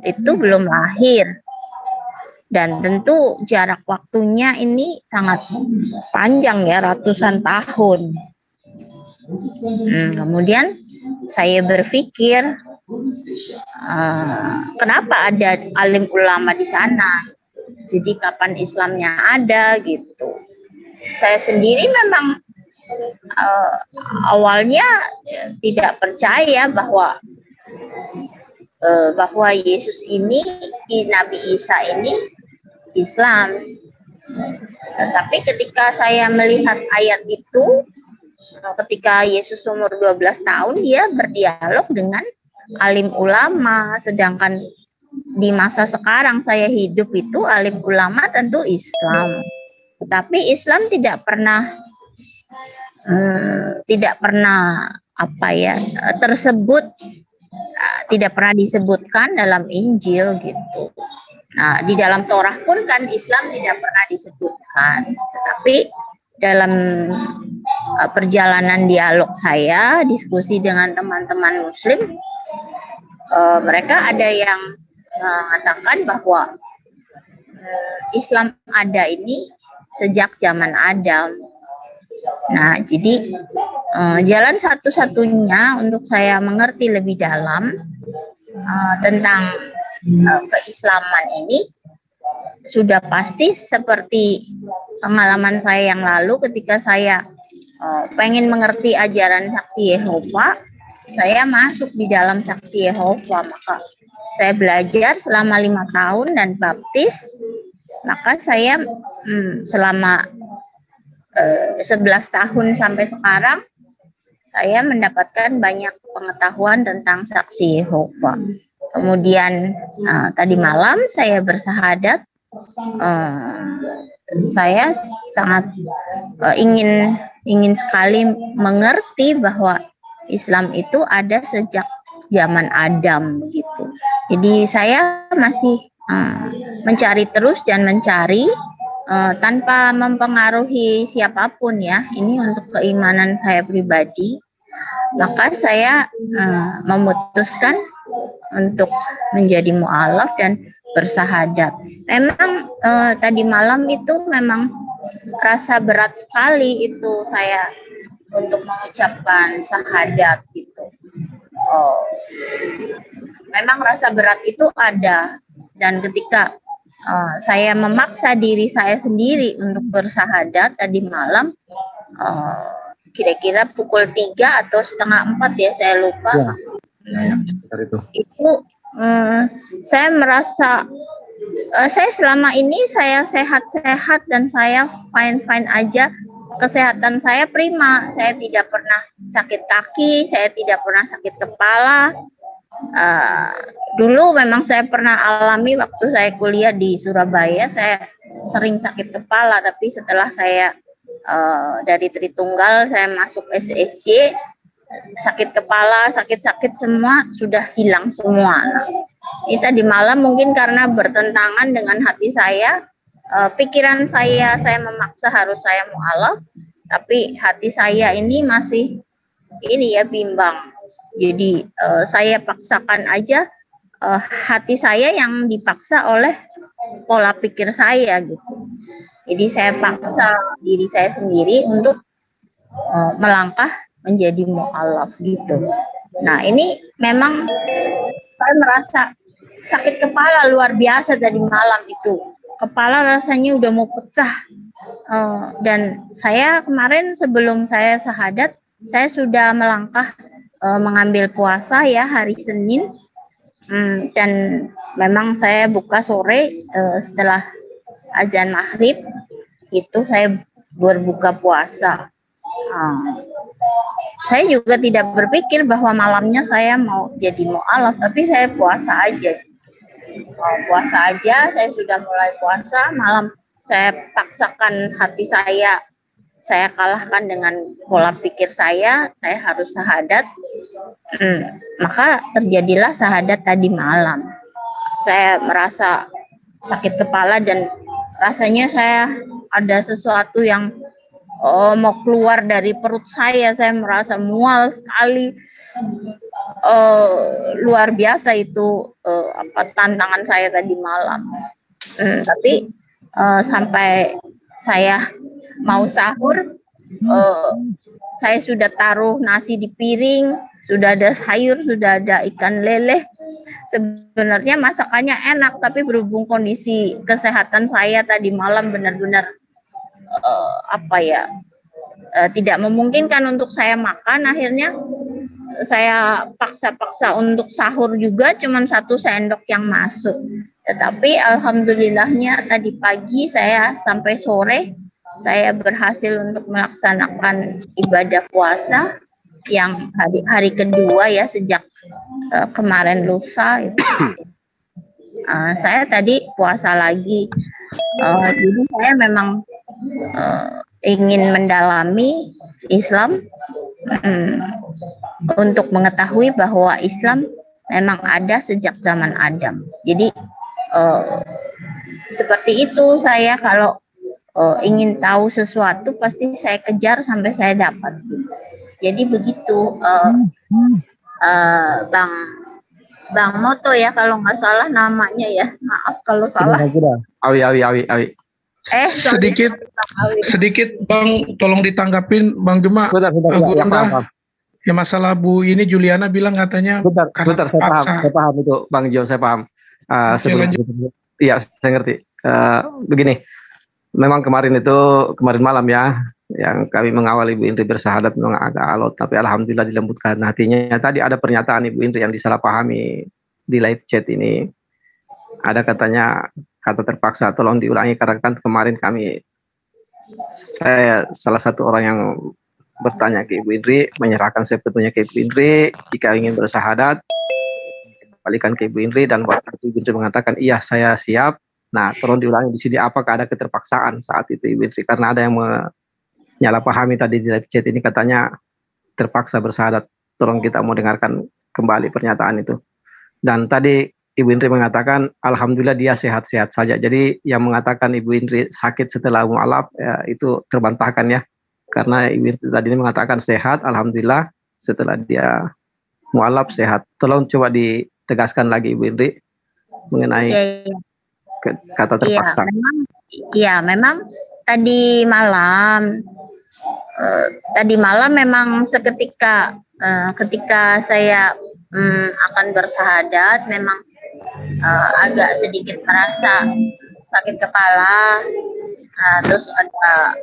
itu belum lahir. Dan tentu jarak waktunya ini sangat panjang ya, ratusan tahun. Kemudian saya berpikir, kenapa ada alim ulama di sana? Jadi kapan Islamnya ada gitu? Saya sendiri memang awalnya tidak percaya bahwa Yesus ini, Nabi Isa ini Islam. Tapi ketika saya melihat ayat itu, ketika Yesus umur 12 tahun, dia berdialog dengan alim ulama. Sedangkan di masa sekarang saya hidup itu, alim ulama tentu Islam. Tapi Islam tidak pernah tersebut, tidak pernah disebutkan dalam Injil gitu. Nah, di dalam Torah pun kan Islam tidak pernah disebutkan. Tetapi dalam perjalanan dialog saya, diskusi dengan teman-teman Muslim, mereka ada yang mengatakan bahwa Islam ada ini sejak zaman Adam. Nah, jadi jalan satu-satunya untuk saya mengerti lebih dalam tentang keislaman ini sudah pasti seperti pengalaman saya yang lalu ketika saya pengen mengerti ajaran Saksi Yehova, saya masuk di dalam Saksi Yehova, maka saya belajar selama 5 tahun dan baptis, maka saya selama 11 tahun sampai sekarang saya mendapatkan banyak pengetahuan tentang Saksi Yehova. Kemudian tadi malam saya bersahadat, saya sangat ingin sekali mengerti bahwa Islam itu ada sejak zaman Adam gitu. Jadi saya masih mencari terus dan mencari tanpa mempengaruhi siapapun ya. Ini untuk keimanan saya pribadi. Maka saya memutuskan untuk menjadi mu'alaf dan bersahadat. Memang tadi malam itu memang rasa berat sekali itu saya untuk mengucapkan syahadat gitu. Memang rasa berat itu ada, dan ketika saya memaksa diri saya sendiri untuk bersahadat tadi malam, kira-kira pukul 3 atau setengah 4 ya, saya lupa. Ya, itu saya merasa saya selama ini saya sehat-sehat dan saya fine-fine aja, kesehatan saya prima, saya tidak pernah sakit kaki, saya tidak pernah sakit kepala. Dulu memang saya pernah alami waktu saya kuliah di Surabaya, saya sering sakit kepala, tapi setelah saya dari Tritunggal saya masuk SSC, sakit kepala, sakit-sakit semua sudah hilang semua. Nah, ini tadi malam mungkin karena bertentangan dengan hati saya, pikiran saya memaksa harus saya mu'alaf, tapi hati saya ini masih ini ya bimbang. Jadi saya paksakan aja hati saya yang dipaksa oleh pola pikir saya gitu. Jadi saya paksa diri saya sendiri untuk melangkah menjadi mu'alaf gitu. Nah, ini memang saya merasa sakit kepala luar biasa tadi malam itu. Kepala rasanya udah mau pecah. Dan saya kemarin sebelum saya syahadat, saya sudah melangkah mengambil puasa ya hari Senin. Dan memang saya buka sore setelah azan maghrib, itu saya berbuka puasa. Saya juga tidak berpikir bahwa malamnya saya mau jadi mu'alaf, tapi saya puasa aja. Puasa aja, saya sudah mulai puasa, malam saya paksakan hati saya kalahkan dengan pola pikir saya harus syahadat. Maka terjadilah syahadat tadi malam. Saya merasa sakit kepala dan rasanya saya ada sesuatu yang mau keluar dari perut saya merasa mual sekali. luar biasa itu tantangan saya tadi malam. Tapi sampai saya mau sahur, saya sudah taruh nasi di piring, sudah ada sayur, sudah ada ikan lele. Sebenarnya masakannya enak, tapi berhubung kondisi kesehatan saya tadi malam benar-benar tidak memungkinkan untuk saya makan, akhirnya saya paksa-paksa untuk sahur juga, cuman 1 sendok yang masuk. Tetapi alhamdulillahnya tadi pagi saya sampai sore saya berhasil untuk melaksanakan ibadah puasa yang hari kedua ya sejak kemarin lusa itu. Saya tadi puasa lagi. Jadi saya memang ingin mendalami Islam untuk mengetahui bahwa Islam memang ada sejak zaman Adam. Jadi seperti itu, saya kalau ingin tahu sesuatu pasti saya kejar sampai saya dapat. Jadi begitu Bang Moto ya, kalau nggak salah namanya ya, maaf kalau salah. Awi. Sedikit Bang, tolong ditanggapin Bang Juma. Sebentar, Gurunda, ya masalah Bu ini Juliana bilang katanya. Sebentar, saya paham itu Bang Jo, saya paham. Iya, saya ngerti. Begini, memang kemarin malam ya, yang kami mengawal Ibu Indri bersahadat memang agak alot, tapi alhamdulillah dilembutkan hatinya. Tadi ada pernyataan Ibu Indri yang disalahpahami di live chat ini. Ada katanya kata terpaksa, tolong diulangi karena kan kemarin saya salah satu orang yang bertanya ke Ibu Indri, menyerahkan sepenuhnya ke Ibu Indri, jika ingin bersahadat kembalikan ke Ibu Indri, dan waktu itu Ibu Indri mengatakan iya saya siap. Nah, tolong diulangi di sini apakah ada keterpaksaan saat itu Ibu Indri, karena ada yang menyalahpahami tadi di live chat ini katanya terpaksa bersahadat. Tolong kita mau dengarkan kembali pernyataan itu. Dan tadi Ibu Indri mengatakan alhamdulillah dia sehat-sehat saja. Jadi yang mengatakan Ibu Indri sakit setelah mualaf ya, itu terbantahkan ya. Karena Ibu Indri tadi mengatakan sehat, alhamdulillah setelah dia mualaf sehat. Tolong coba ditegaskan lagi Ibu Indri mengenai kata terpaksa. Memang tadi malam memang seketika ketika saya akan bersahadat memang agak sedikit merasa sakit kepala, terus ada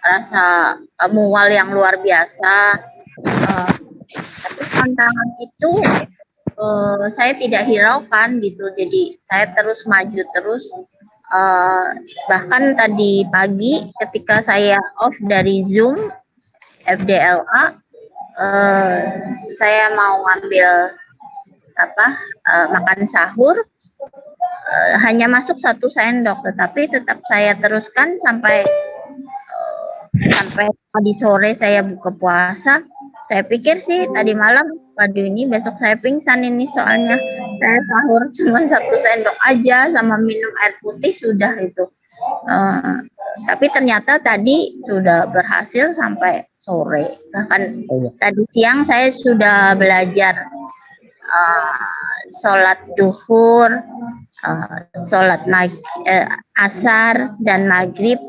rasa mual yang luar biasa. Tapi tantangan itu saya tidak hiraukan gitu, jadi saya terus maju terus. Bahkan tadi pagi ketika saya off dari Zoom FDLA, saya mau ngambil makan sahur, hanya masuk 1 sendok, tetapi tetap saya teruskan sampai tadi sore saya buka puasa. Saya pikir sih tadi malam, waduh ini besok saya pingsan ini, soalnya saya sahur cuma 1 sendok aja sama minum air putih sudah itu. Tapi ternyata tadi sudah berhasil sampai sore. Bahkan tadi siang saya sudah belajar sholat duhur, sholat asar dan maghrib.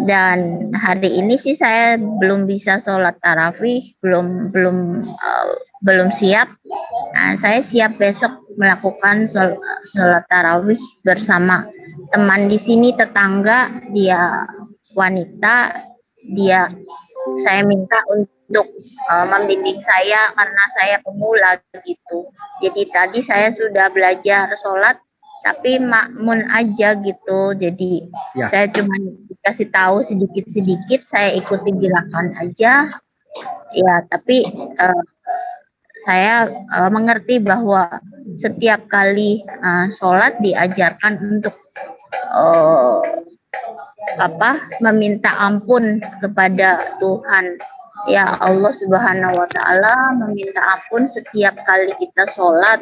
Dan hari ini sih saya belum bisa sholat tarawih, belum siap. Nah, saya siap besok melakukan sholat tarawih bersama teman di sini, tetangga, dia wanita, saya minta untuk membimbing saya karena saya pemula gitu. Jadi tadi saya sudah belajar sholat tapi makmun aja gitu, jadi saya cuma dikasih tahu sedikit-sedikit, saya ikuti gerakan aja ya. Tapi saya mengerti bahwa setiap kali sholat diajarkan untuk meminta ampun kepada Tuhan. Ya Allah Subhanahu wa Ta'ala, meminta ampun setiap kali kita sholat.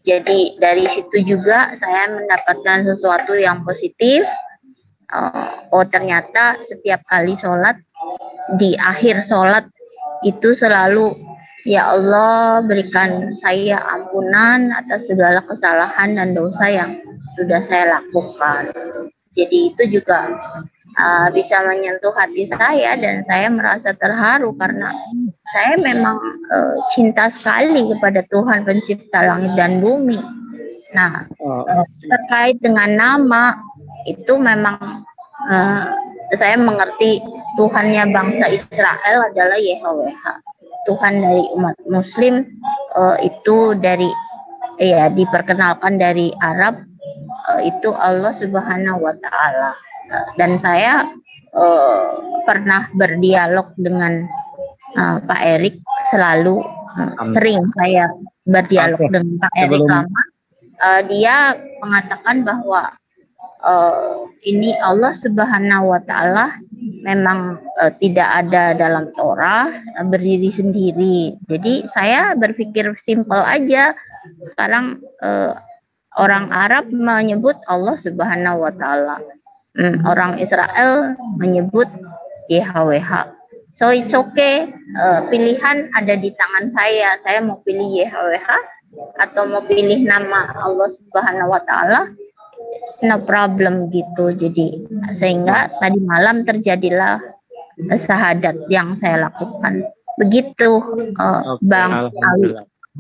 Jadi dari situ juga saya mendapatkan sesuatu yang positif. Ternyata setiap kali sholat, di akhir sholat itu selalu Ya Allah, berikan saya ampunan atas segala kesalahan dan dosa yang sudah saya lakukan. Jadi itu juga bisa menyentuh hati saya dan saya merasa terharu karena saya memang cinta sekali kepada Tuhan pencipta langit dan bumi. Nah, terkait dengan nama itu memang saya mengerti Tuhannya bangsa Israel adalah YHWH. Tuhan dari umat Muslim itu dari diperkenalkan dari Arab itu Allah Subhanahu wa Ta'ala. Dan saya pernah berdialog dengan Pak Erik, selalu sering saya berdialog dengan Pak Erik lama. Dia mengatakan bahwa ini Allah Subhanahu wa Ta'ala memang tidak ada dalam Torah, berdiri sendiri. Jadi saya berpikir simpel aja. Sekarang orang Arab menyebut Allah Subhanahu wa Ta'ala. Orang Israel menyebut YHWH. So it's okay. Pilihan ada di tangan saya. Saya mau pilih YHWH atau mau pilih nama Allah Subhanahu wa Ta'ala. It's no problem gitu. Jadi sehingga tadi malam terjadilah syahadat yang saya lakukan. Begitu Bang Ali.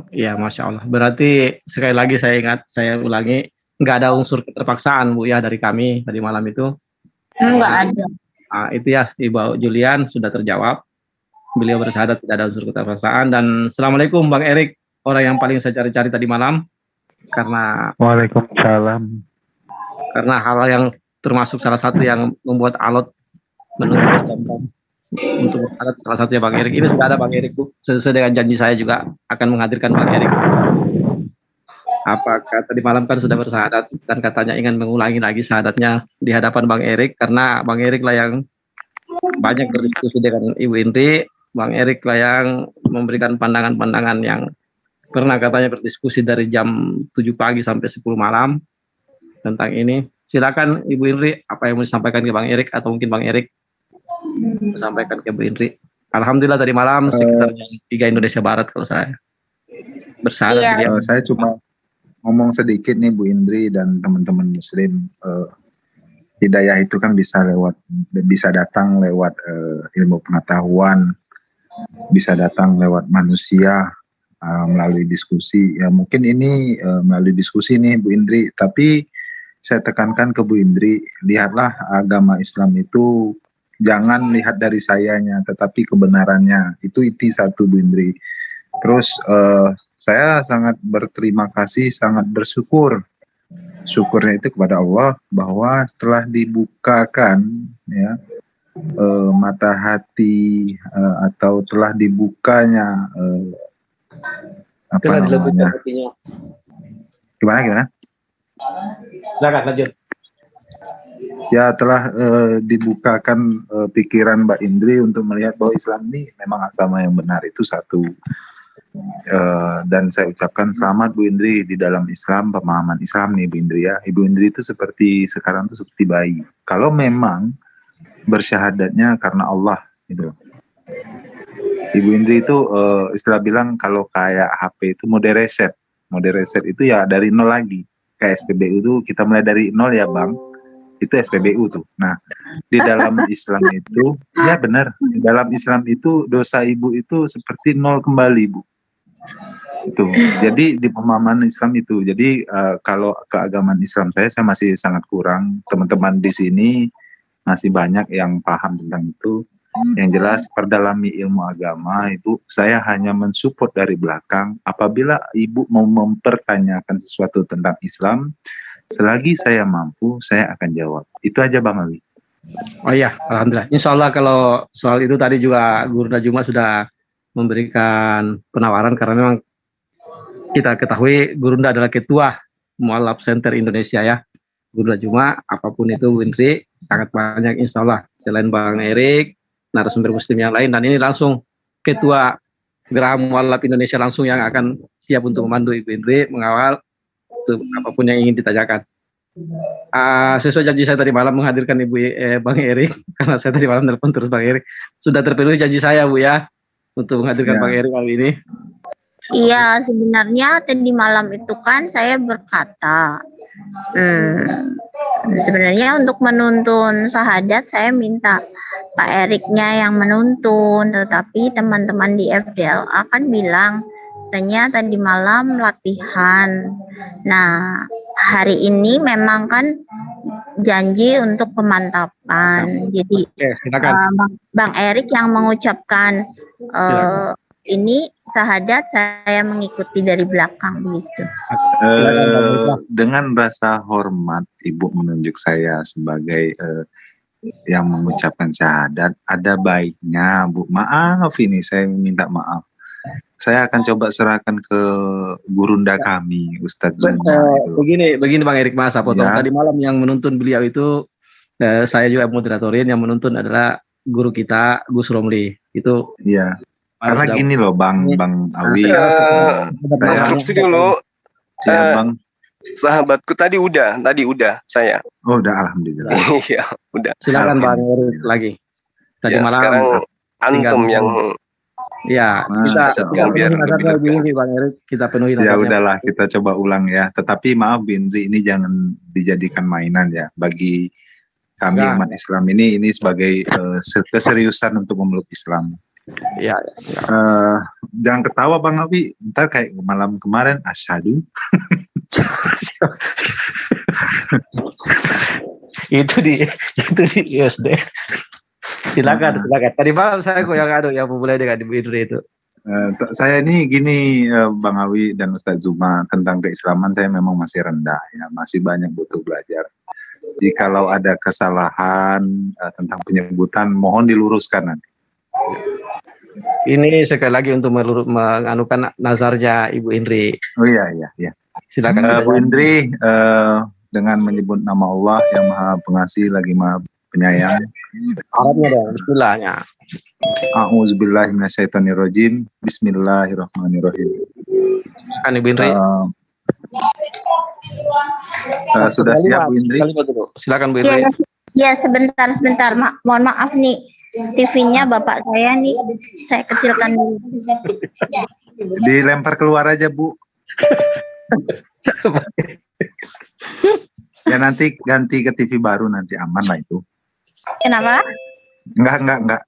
Ya, Masya Allah. Berarti sekali lagi saya ulangi, nggak ada unsur keterpaksaan Bu ya dari kami tadi malam itu. Nggak ada. Nah, itu ya Ibu Julian sudah terjawab. Beliau bersyahadat tidak ada unsur keterpaksaan. Dan Assalamualaikum Bang Erik, orang yang paling saya cari-cari tadi malam. Karena Waalaikumsalam. Karena hal yang termasuk salah satu yang membuat alot menunggu untuk bersyahadat salah satunya Bang Erik. Ini sudah ada Bang Erik Bu. Sesuai dengan janji saya juga akan menghadirkan Bang Erik. Apakah tadi malam kan sudah bersyahadat dan katanya ingin mengulangi lagi syahadatnya di hadapan Bang Erik, karena Bang Erik lah yang banyak berdiskusi dengan Ibu Indri. Bang Erik lah yang memberikan pandangan-pandangan yang pernah katanya berdiskusi dari jam 7 pagi sampai 10 malam tentang ini. Silakan Ibu Indri, apa yang mau disampaikan ke Bang Erik, atau mungkin Bang Erik sampaikan ke Bu Indri. Alhamdulillah tadi malam sekitar jam 3 Indonesia Barat kalau saya bersyahadat. Iya. Saya cuma ngomong sedikit nih Bu Indri dan teman-teman Muslim. Hidayah itu kan bisa datang lewat ilmu pengetahuan, bisa datang lewat manusia melalui diskusi. Ya mungkin ini melalui diskusi nih Bu Indri, tapi saya tekankan ke Bu Indri, lihatlah agama Islam itu jangan lihat dari sayanya, tetapi kebenarannya. Itu inti satu Bu Indri. Terus saya sangat berterima kasih, sangat bersyukur. Syukurnya itu kepada Allah bahwa telah dibukakan ya mata hati atau telah dibukanya apa namanya? Gimana? Silakan lanjut. Ya telah dibukakan pikiran Mbak Indri untuk melihat bahwa Islam ini memang agama yang benar, itu satu. Dan saya ucapkan selamat Bu Indri di dalam Islam, pemahaman Islam nih Bu Indri ya. Ibu Indri itu sekarang tuh seperti bayi. Kalau memang bersyahadatnya karena Allah gitu. Ibu Indri itu istilah bilang kalau kayak HP itu mode reset. Mode reset itu ya dari nol lagi. Kayak SPBU itu kita mulai dari nol ya Bang. Itu SPBU tuh. Nah, di dalam Islam itu ya benar, di dalam Islam itu dosa ibu itu seperti nol kembali Bu. Itu. Jadi di pemahaman Islam itu. Jadi kalau keagamaan Islam saya masih sangat kurang. Teman-teman di sini masih banyak yang paham tentang itu. Yang jelas perdalami ilmu agama itu saya hanya mensupport dari belakang. Apabila ibu mau mempertanyakan sesuatu tentang Islam, selagi saya mampu, saya akan jawab. Itu aja Bang Ali. Oh iya, Alhamdulillah. Insya Allah kalau soal itu tadi juga Guru Najuma sudah memberikan penawaran, karena memang kita ketahui Gurunda adalah ketua Mualaf Center Indonesia ya. Guru Najuma, apapun itu Bu Indri, sangat banyak insya Allah. Selain Bang Erik, narasumber Muslim yang lain, dan ini langsung ketua Geraha Mualaf Indonesia langsung yang akan siap untuk memandu Ibu Indri mengawal apapun yang ingin ditanyakan. Sesuai janji saya tadi malam menghadirkan Bang Erik, karena saya tadi malam telepon terus Bang Erik, sudah terpenuhi janji saya Bu ya. untuk menghadirkan Ya. Bang Erik kali ini. Iya, sebenarnya tadi malam itu kan saya berkata, sebenarnya untuk menuntun syahadat saya minta Pak Eriknya yang menuntun, tetapi teman-teman di FDL akan bilang, katanya tadi malam latihan. Nah, hari ini memang kan janji untuk pemantapan. Jadi Oke, silakan. Bang Erik yang mengucapkan Silakan. ini syahadat, saya mengikuti dari belakang begitu. Silakan, Bang Erik. Dengan rasa hormat Ibu menunjuk saya sebagai yang mengucapkan syahadat, ada baiknya Bu, maaf ini saya minta maaf. Saya akan coba serahkan ke gurunda kami, Ustadz Zuma. Begini Bang Erik, Mas, potong. Ya. Tadi malam yang menuntun beliau itu saya juga moderatorin, yang menuntun adalah guru kita Gus Romli. Itu Iya. Karena gini loh Bang Awi. Instruksi dulu. Ya Bang. Sahabatku tadi udah saya. Oh udah, alhamdulillah. Iya, udah. Silakan Bang Erik lagi. Tadi Ya, malam sekarang antum yang ya kita biar lebih dekat. Bang Erik, kita penuhi Ya nazarnya. udahlah, kita coba ulang ya. Tetapi maaf Bu Indri, ini jangan dijadikan mainan ya. Bagi kami Ya. umat Islam ini sebagai keseriusan untuk memeluk Islam. Ya. Jangan ketawa Bang Awi, ntar kayak malam kemarin asyhadu. itu di ISD. Silakan. Tadi malam saya kok yang memulai dengan Ibu Indri itu. Saya ini gini Bang Awi dan Ustadz Zuma, tentang keislaman saya memang masih rendah ya, masih banyak butuh belajar. Jikalau ada kesalahan tentang penyebutan, mohon diluruskan nanti. Ini sekali lagi untuk menganukan nazarnya Ibu Indri. Oh iya. Silakan. Bu Indri, dengan menyebut nama Allah yang Maha Pengasih lagi Maha Penyayang. Arabnya dong, bismillahnya. A'udzubillahi minasyaitonirrajim. Bismillahirrahmanirrahim. Kan Ibu Indri. Sudah siap Bu Indri? Silakan Bu Indri. Ya, sebentar. Mohon maaf nih. TV-nya bapak saya nih, saya kecilkan dulu. Dilempar keluar aja Bu. Ya nanti ganti ke TV baru, nanti aman lah itu. Kenapa? Enggak.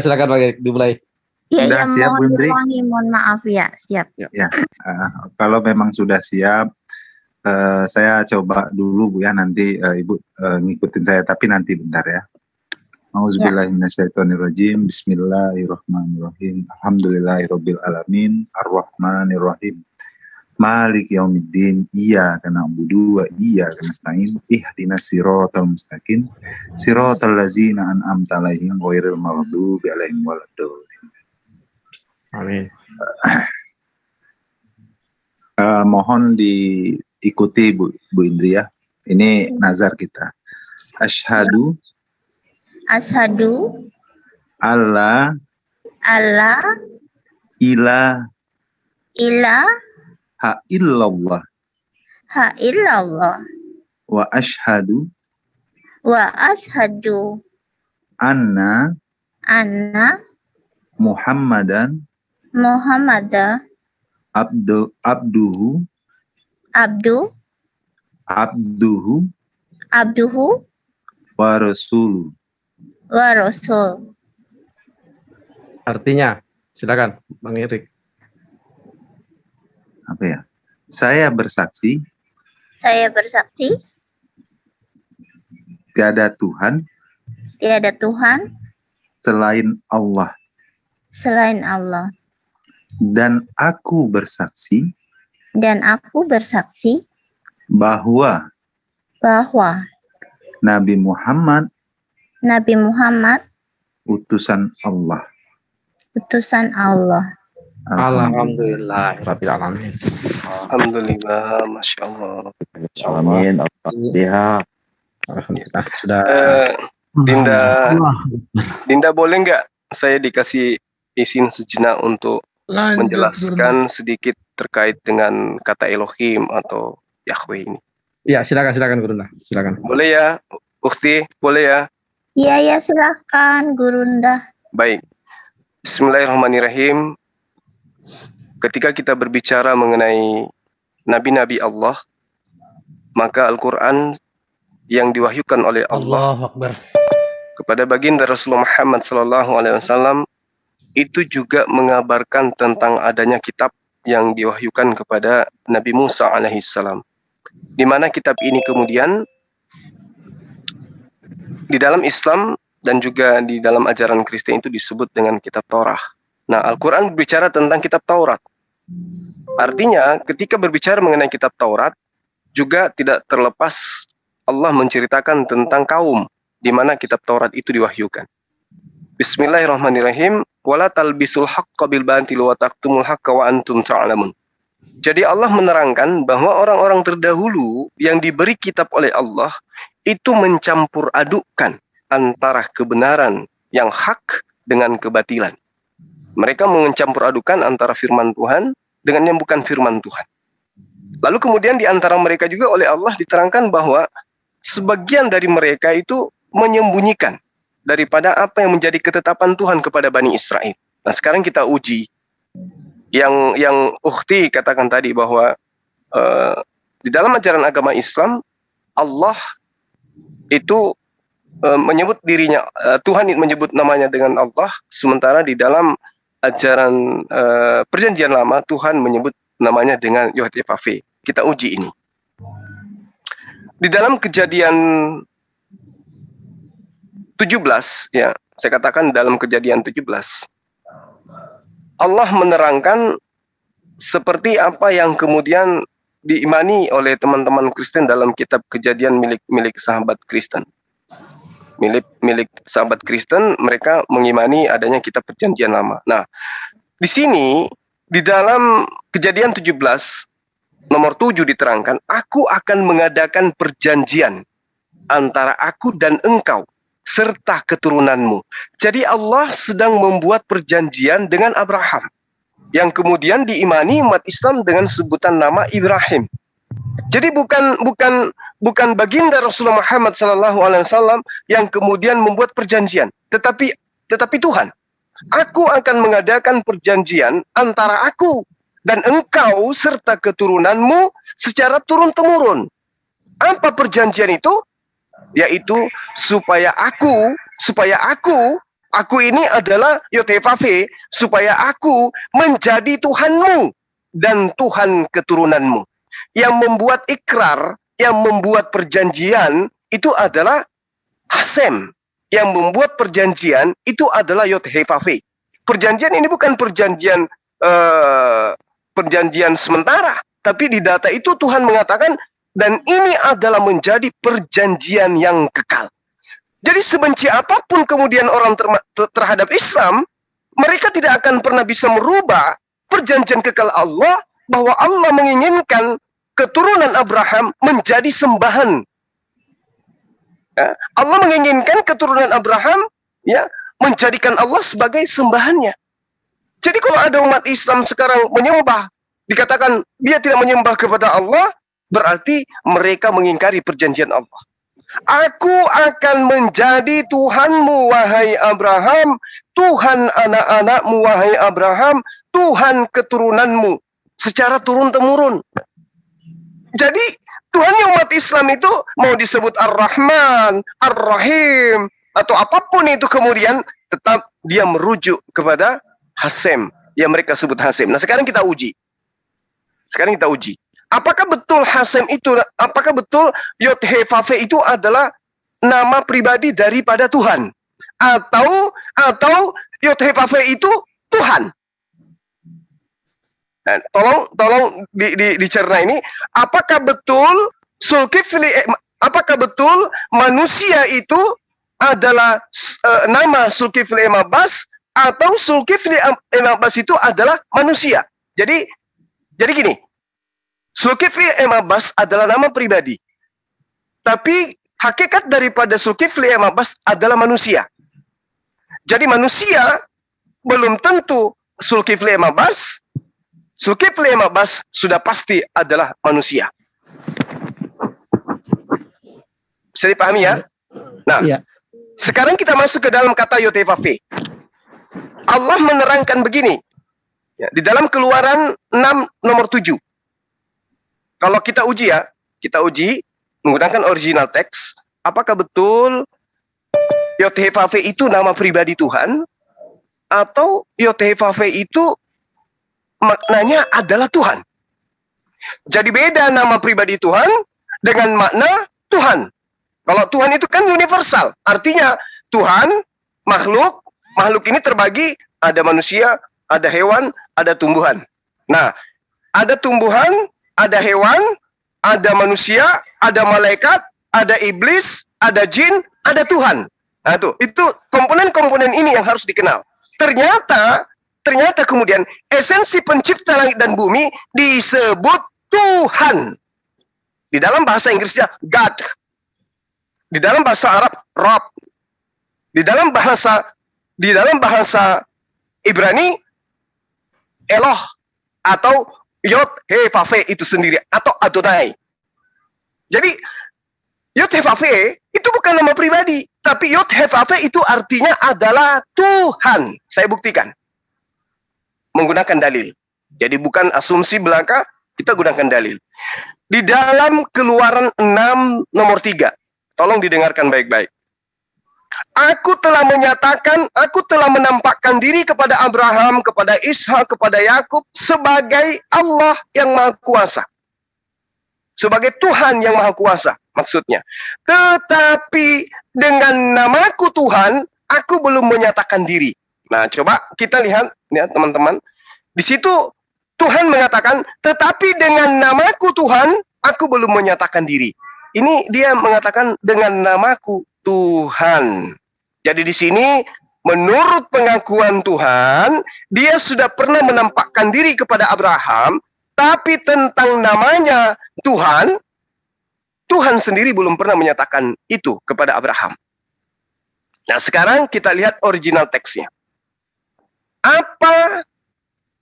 Silakan Bang Erik, dimulai. Sudah siap Bu Indri? Mohon maaf ya, siap. Ya, kalau memang sudah siap, saya coba dulu Bu ya, nanti Ibu ngikutin saya, tapi nanti bentar ya. Auzubillahiminasyaitonirrajim. Bismillahirrahmanirrahim. Alhamdulillahirabbil alamin. Arrahmanirrahim. Maliki yaumiddin. Iyyaka na'budu wa iyyaka nasta'in. Ihdinas siratal mustaqim. Siratal ladzina an'amta 'alaihim ghairil maghdubi 'alaihim waladdallin. Amin. Mohon diikuti Bu Indri ya. Ini nazar kita. Asyhadu alla ilaha illallah wa asyhadu anna Muhammadan abduhu wa rasuluh. Artinya, silakan Bang Erik. Apa ya? Saya bersaksi tiada Tuhan selain Allah, dan aku bersaksi bahwa Nabi Muhammad utusan Allah. Alhamdulillah rabbil alamin. Alhamdulillah, masya Allah. Amin. Alhamdulillah. Sudah. Dinda boleh nggak saya dikasih izin sejenak untuk menjelaskan sedikit terkait dengan kata Elohim atau Yahweh ini? Ya, silakan Gurunda. Silakan. Boleh ya, Ukti? Boleh ya? Iya, silakan Gurunda. Baik. Bismillahirrahmanirrahim. Ketika kita berbicara mengenai nabi-nabi Allah, maka Al-Quran yang diwahyukan oleh Allah kepada baginda Rasulullah Muhammad SAW itu juga mengabarkan tentang adanya kitab yang diwahyukan kepada Nabi Musa alaihissalam. Di mana kitab ini kemudian di dalam Islam dan juga di dalam ajaran Kristen itu disebut dengan kitab Taurat. Nah, Al-Quran berbicara tentang kitab Taurat. Artinya, ketika berbicara mengenai kitab Taurat, juga tidak terlepas Allah menceritakan tentang kaum di mana kitab Taurat itu diwahyukan. Bismillahirrahmanirrahim. Wala talbisul haqqa bil batil wa taqtumul haqqa wa antum ta'lamun. Jadi Allah menerangkan bahwa orang-orang terdahulu yang diberi kitab oleh Allah itu mencampur adukkan antara kebenaran yang hak dengan kebatilan. Mereka mencampur adukan antara firman Tuhan dengan yang bukan firman Tuhan. Lalu kemudian di antara mereka juga oleh Allah diterangkan bahwa sebagian dari mereka itu menyembunyikan daripada apa yang menjadi ketetapan Tuhan kepada Bani Israel. Nah, sekarang kita uji yang ukhti katakan tadi bahwa di dalam ajaran agama Islam Allah itu menyebut dirinya, Tuhan menyebut namanya dengan Allah, sementara di dalam ajaran perjanjian lama Tuhan menyebut namanya dengan Yod-Heh-Vav-He. Kita uji ini. Di dalam Kejadian 17, ya, saya katakan dalam Kejadian 17, Allah menerangkan seperti apa yang kemudian diimani oleh teman-teman Kristen dalam kitab Kejadian milik sahabat Kristen. Milik sahabat Kristen, mereka mengimani adanya kitab perjanjian lama. Nah, di sini di dalam Kejadian 17 nomor 7 diterangkan, aku akan mengadakan perjanjian antara aku dan engkau serta keturunanmu. Jadi Allah sedang membuat perjanjian dengan Abraham yang kemudian diimani umat Islam dengan sebutan nama Ibrahim. Jadi bukan baginda Rasulullah Muhammad SAW yang kemudian membuat perjanjian, tetapi Tuhan. Aku akan mengadakan perjanjian antara aku dan engkau serta keturunanmu secara turun-temurun. Apa perjanjian itu? Yaitu supaya aku ini adalah Yod-Heh-Vav-He, supaya aku menjadi Tuhanmu dan Tuhan keturunanmu. Yang membuat ikrar, yang membuat perjanjian itu adalah Hasem. Yang membuat perjanjian itu adalah Yod-Heh-Vav-He. Perjanjian ini bukan perjanjian sementara, tapi di data itu Tuhan mengatakan, dan ini adalah menjadi perjanjian yang kekal. Jadi sebenci apapun kemudian orang terhadap Islam, mereka tidak akan pernah bisa merubah perjanjian kekal Allah, bahwa Allah menginginkan keturunan Abraham menjadi sembahan. Ya, Allah menginginkan keturunan Abraham ya menjadikan Allah sebagai sembahannya. Jadi kalau ada umat Islam sekarang menyembah, dikatakan dia tidak menyembah kepada Allah, berarti mereka mengingkari perjanjian Allah. Aku akan menjadi Tuhanmu, wahai Abraham, Tuhan anak-anakmu, wahai Abraham, Tuhan keturunanmu, secara turun-temurun. Jadi Tuhannya umat Islam itu mau disebut Ar-Rahman, Ar-Rahim, atau apapun itu kemudian tetap dia merujuk kepada Hasem, yang mereka sebut Hasem. Nah sekarang kita uji. Apakah betul Hasem itu, apakah betul Yod-Heh-Vav-He itu adalah nama pribadi daripada Tuhan? Atau Yod-Heh-Vav-He itu Tuhan? Nah, tolong dicerna ini, apakah betul manusia itu adalah nama Zulkifli Abbas, atau Zulkifli Abbas itu adalah manusia? Jadi gini, Zulkifli Abbas adalah nama pribadi, tapi hakikat daripada Zulkifli Abbas adalah manusia. Jadi manusia belum tentu Zulkifli Abbas. Zulkifli Abbas sudah pasti adalah manusia. Bisa dipahami ya? Nah, sekarang kita masuk ke dalam kata Yod-Heh-Vav-He. Allah menerangkan begini. Ya, di dalam Keluaran 6 nomor 7. Kalau kita uji ya, kita uji menggunakan original teks, apakah betul Yod-Heh-Vav-He itu nama pribadi Tuhan, atau Yod-Heh-Vav-He itu maknanya adalah Tuhan. Jadi beda nama pribadi Tuhan dengan makna Tuhan. Kalau Tuhan itu kan universal, artinya Tuhan, makhluk ini terbagi, ada manusia, ada hewan, ada tumbuhan. Nah, ada tumbuhan, ada hewan, ada manusia, ada malaikat, ada iblis, ada jin, ada Tuhan. Nah, itu komponen-komponen ini yang harus dikenal. Ternyata kemudian esensi pencipta langit dan bumi disebut Tuhan. Di dalam bahasa Inggrisnya God. Di dalam bahasa Arab Rabb. Di dalam bahasa Ibrani Eloh atau Yod-Heh-Vav-He itu sendiri atau Adonai. Jadi Yod-Heh-Vav-He itu bukan nama pribadi, tapi Yod-Heh-Vav-He itu artinya adalah Tuhan. Saya buktikan menggunakan dalil. Jadi bukan asumsi belaka, kita gunakan dalil. Di dalam Keluaran 6 nomor 3. Tolong didengarkan baik-baik. Aku telah menampakkan diri kepada Abraham, kepada Ishak, kepada Yakub sebagai Allah yang Maha Kuasa. Sebagai Tuhan yang Maha Kuasa, maksudnya. Tetapi dengan namaku Tuhan, aku belum menyatakan diri. Nah, coba kita lihat, ya teman-teman. Di situ Tuhan mengatakan, tetapi dengan namaku Tuhan, aku belum menyatakan diri. Ini dia mengatakan dengan namaku Tuhan. Jadi di sini menurut pengakuan Tuhan, dia sudah pernah menampakkan diri kepada Abraham, tapi tentang namanya Tuhan, Tuhan sendiri belum pernah menyatakan itu kepada Abraham. Nah, sekarang kita lihat original teksnya. Apa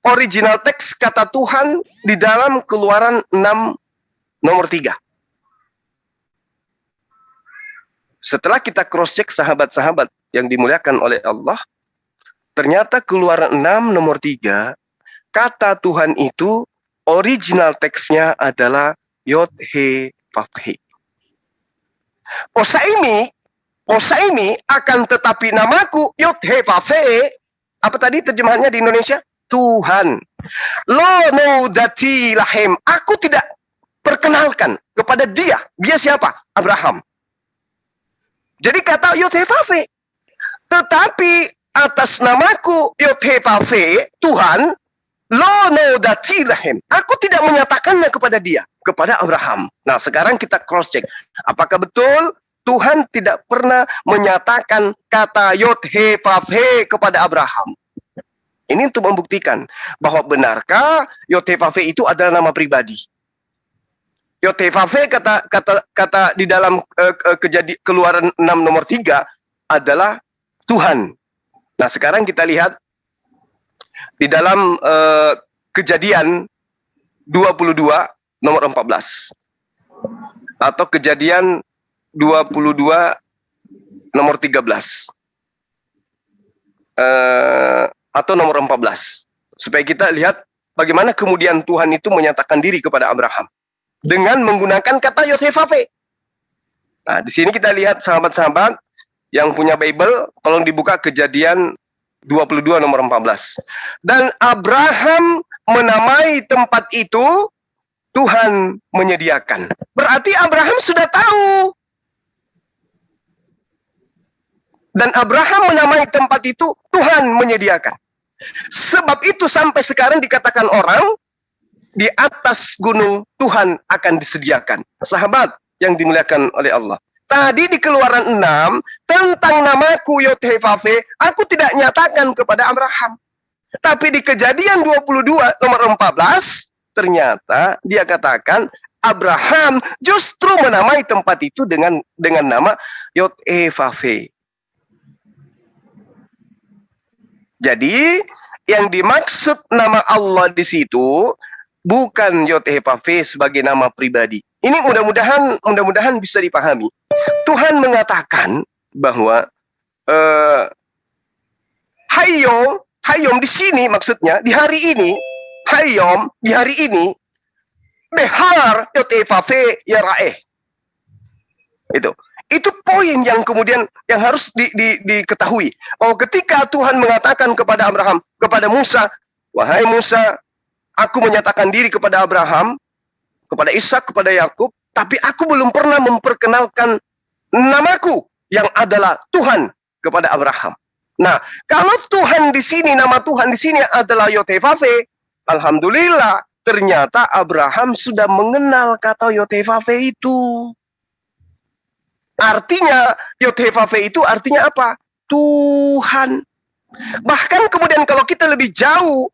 original teks kata Tuhan di dalam Keluaran 6 nomor 3? Setelah kita cross check sahabat-sahabat yang dimuliakan oleh Allah, ternyata Keluaran 6 nomor 3, kata Tuhan itu original teksnya adalah Yod-Heh-Vav-He. Osaimi akan tetapi namaku Yod-Heh-Vav-He. Apa tadi terjemahannya di Indonesia? Tuhan. Lo nudati lahem. Aku tidak perkenalkan kepada dia. Dia siapa? Abraham. Jadi kata Yod-Heh-Vav-He. Tetapi atas namaku Yod-Heh-Vav-He, Tuhan, lo nudati lahem. Aku tidak menyatakannya kepada dia, kepada Abraham. Nah, sekarang kita cross check. Apakah betul Tuhan tidak pernah menyatakan kata Yod-Heh-Vav-He kepada Abraham? Ini untuk membuktikan bahwa benarkah Yod-Heh-Vav-He itu adalah nama pribadi. Yod-Heh-Vav-He kata di dalam Keluaran 6 nomor 3 adalah Tuhan. Nah, sekarang kita lihat di dalam Kejadian 22 nomor 14 atau Kejadian 22 nomor 13 atau nomor 14, supaya kita lihat bagaimana kemudian Tuhan itu menyatakan diri kepada Abraham dengan menggunakan kata Yod-Heh-Vav-He. Nah, di sini kita lihat sahabat-sahabat yang punya Bible, tolong dibuka Kejadian 22 nomor 14. Dan Abraham menamai tempat itu Tuhan menyediakan. Berarti Abraham sudah tahu. Dan Abraham menamai tempat itu Tuhan menyediakan. Sebab itu sampai sekarang dikatakan orang, di atas gunung Tuhan akan disediakan. Sahabat yang dimuliakan oleh Allah. Tadi di Keluaran 6, tentang namaku Yod-Heh-Vav-He, aku tidak nyatakan kepada Abraham. Tapi di Kejadian 22 nomor 14, ternyata dia katakan, Abraham justru menamai tempat itu dengan nama Yod-Heh-Vav-He. Jadi, yang dimaksud nama Allah di situ bukan Yod-Heh-Vav-He sebagai nama pribadi. Ini mudah-mudahan bisa dipahami. Tuhan mengatakan bahwa Hayom di sini maksudnya di hari ini, Hayom di hari ini, behar yotefafe ya raeh. Itu poin yang kemudian yang harus diketahui. Oh, ketika Tuhan mengatakan kepada Abraham, kepada Musa, wahai Musa, aku menyatakan diri kepada Abraham, kepada Ishak, kepada Yakub, tapi aku belum pernah memperkenalkan namaku yang adalah Tuhan kepada Abraham. Nah, kalau Tuhan di sini, nama Tuhan di sini adalah Yotefafe, alhamdulillah, ternyata Abraham sudah mengenal kata Yotefafe itu. Artinya, Yotefafe itu artinya apa? Tuhan. Bahkan kemudian kalau kita lebih jauh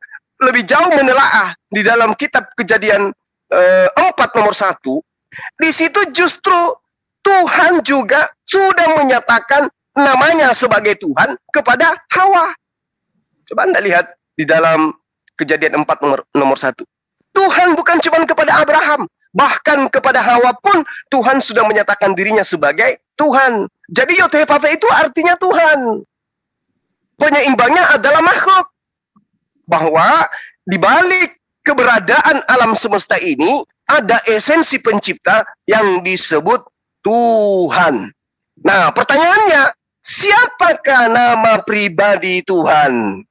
menelaah di dalam kitab Kejadian 4 nomor 1, di situ justru Tuhan juga sudah menyatakan namanya sebagai Tuhan kepada Hawa. Coba Anda lihat di dalam Kejadian 4 nomor 1. Tuhan bukan cuma kepada Abraham, bahkan kepada Hawa pun Tuhan sudah menyatakan dirinya sebagai Tuhan. Jadi Yotefafe itu artinya Tuhan. Penyeimbangnya adalah makhluk. Bahwa di balik keberadaan alam semesta ini ada esensi pencipta yang disebut Tuhan. Nah, pertanyaannya, siapakah nama pribadi Tuhan?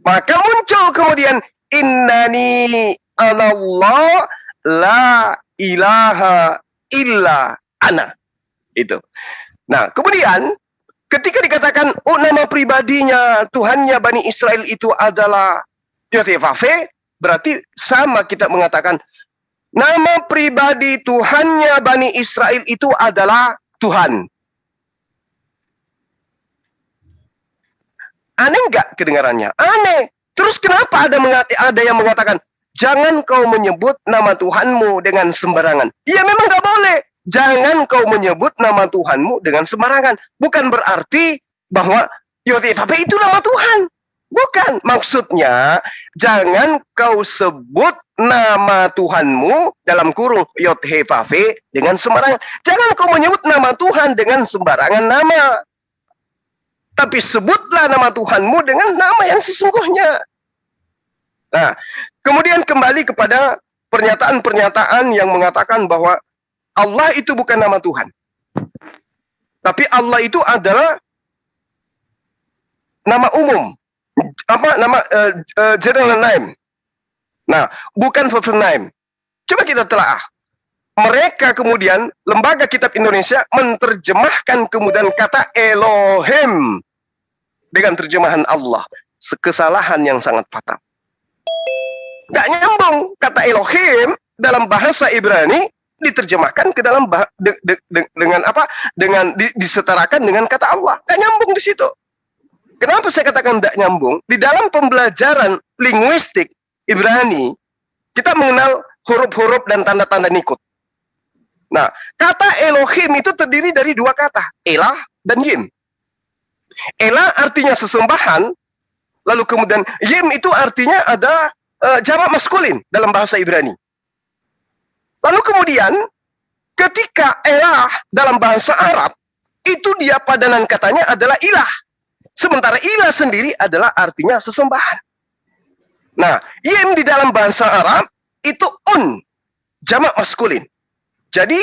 Maka muncul kemudian innani anallah la ilaha illa ana. Itu. Nah, kemudian ketika dikatakan nama pribadinya Tuhannya Bani Israel itu adalah Yotefafe, berarti sama kita mengatakan nama pribadi Tuhannya Bani Israel itu adalah Tuhan. Aneh nggak kedengarannya? Aneh. Terus kenapa ada yang mengatakan jangan kau menyebut nama Tuhanmu dengan sembarangan? Ya memang nggak boleh. Jangan kau menyebut nama Tuhanmu dengan sembarangan. Bukan berarti bahwa Yotefafe itu nama Tuhan. Bukan. Maksudnya, jangan kau sebut nama Tuhanmu dalam kurung Yotefafe dengan sembarangan. Jangan kau menyebut nama Tuhan dengan sembarangan nama. Tapi sebutlah nama Tuhanmu dengan nama yang sesungguhnya. Nah, kemudian kembali kepada pernyataan-pernyataan yang mengatakan bahwa Allah itu bukan nama Tuhan. Tapi Allah itu adalah nama umum. General name. Nah, bukan proper name. Coba kita telaah. Mereka kemudian, Lembaga Kitab Indonesia menerjemahkan kemudian kata Elohim dengan terjemahan Allah. Kesalahan yang sangat fatal. Gak nyambung. Kata Elohim dalam bahasa Ibrani diterjemahkan ke dalam dengan apa? Disetarakan dengan kata Allah. Gak nyambung di situ. Kenapa saya katakan tidak nyambung? Di dalam pembelajaran linguistik Ibrani, kita mengenal huruf-huruf dan tanda-tanda nikut. Nah, kata Elohim itu terdiri dari dua kata, Elah dan Yim. Elah artinya sesembahan, lalu kemudian Yim itu artinya ada jamak maskulin dalam bahasa Ibrani. Lalu kemudian, ketika Elah dalam bahasa Arab, itu dia padanan katanya adalah ilah. Sementara ilah sendiri adalah artinya sesembahan. Nah, Yim di dalam bahasa Arab itu jamak maskulin. Jadi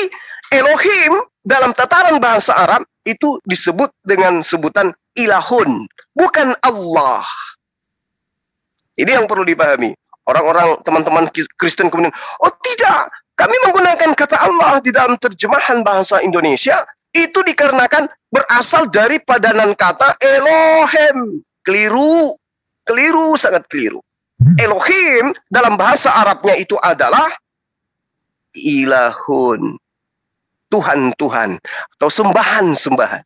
Elohim dalam tataran bahasa Arab itu disebut dengan sebutan ilahun, bukan Allah. Ini yang perlu dipahami. Orang-orang teman-teman Kristen kemudian, oh tidak, kami menggunakan kata Allah di dalam terjemahan bahasa Indonesia itu dikarenakan berasal dari padanan kata Elohim. Keliru, sangat keliru. Elohim dalam bahasa Arabnya itu adalah ilahun, Tuhan-Tuhan atau sembahan-sembahan.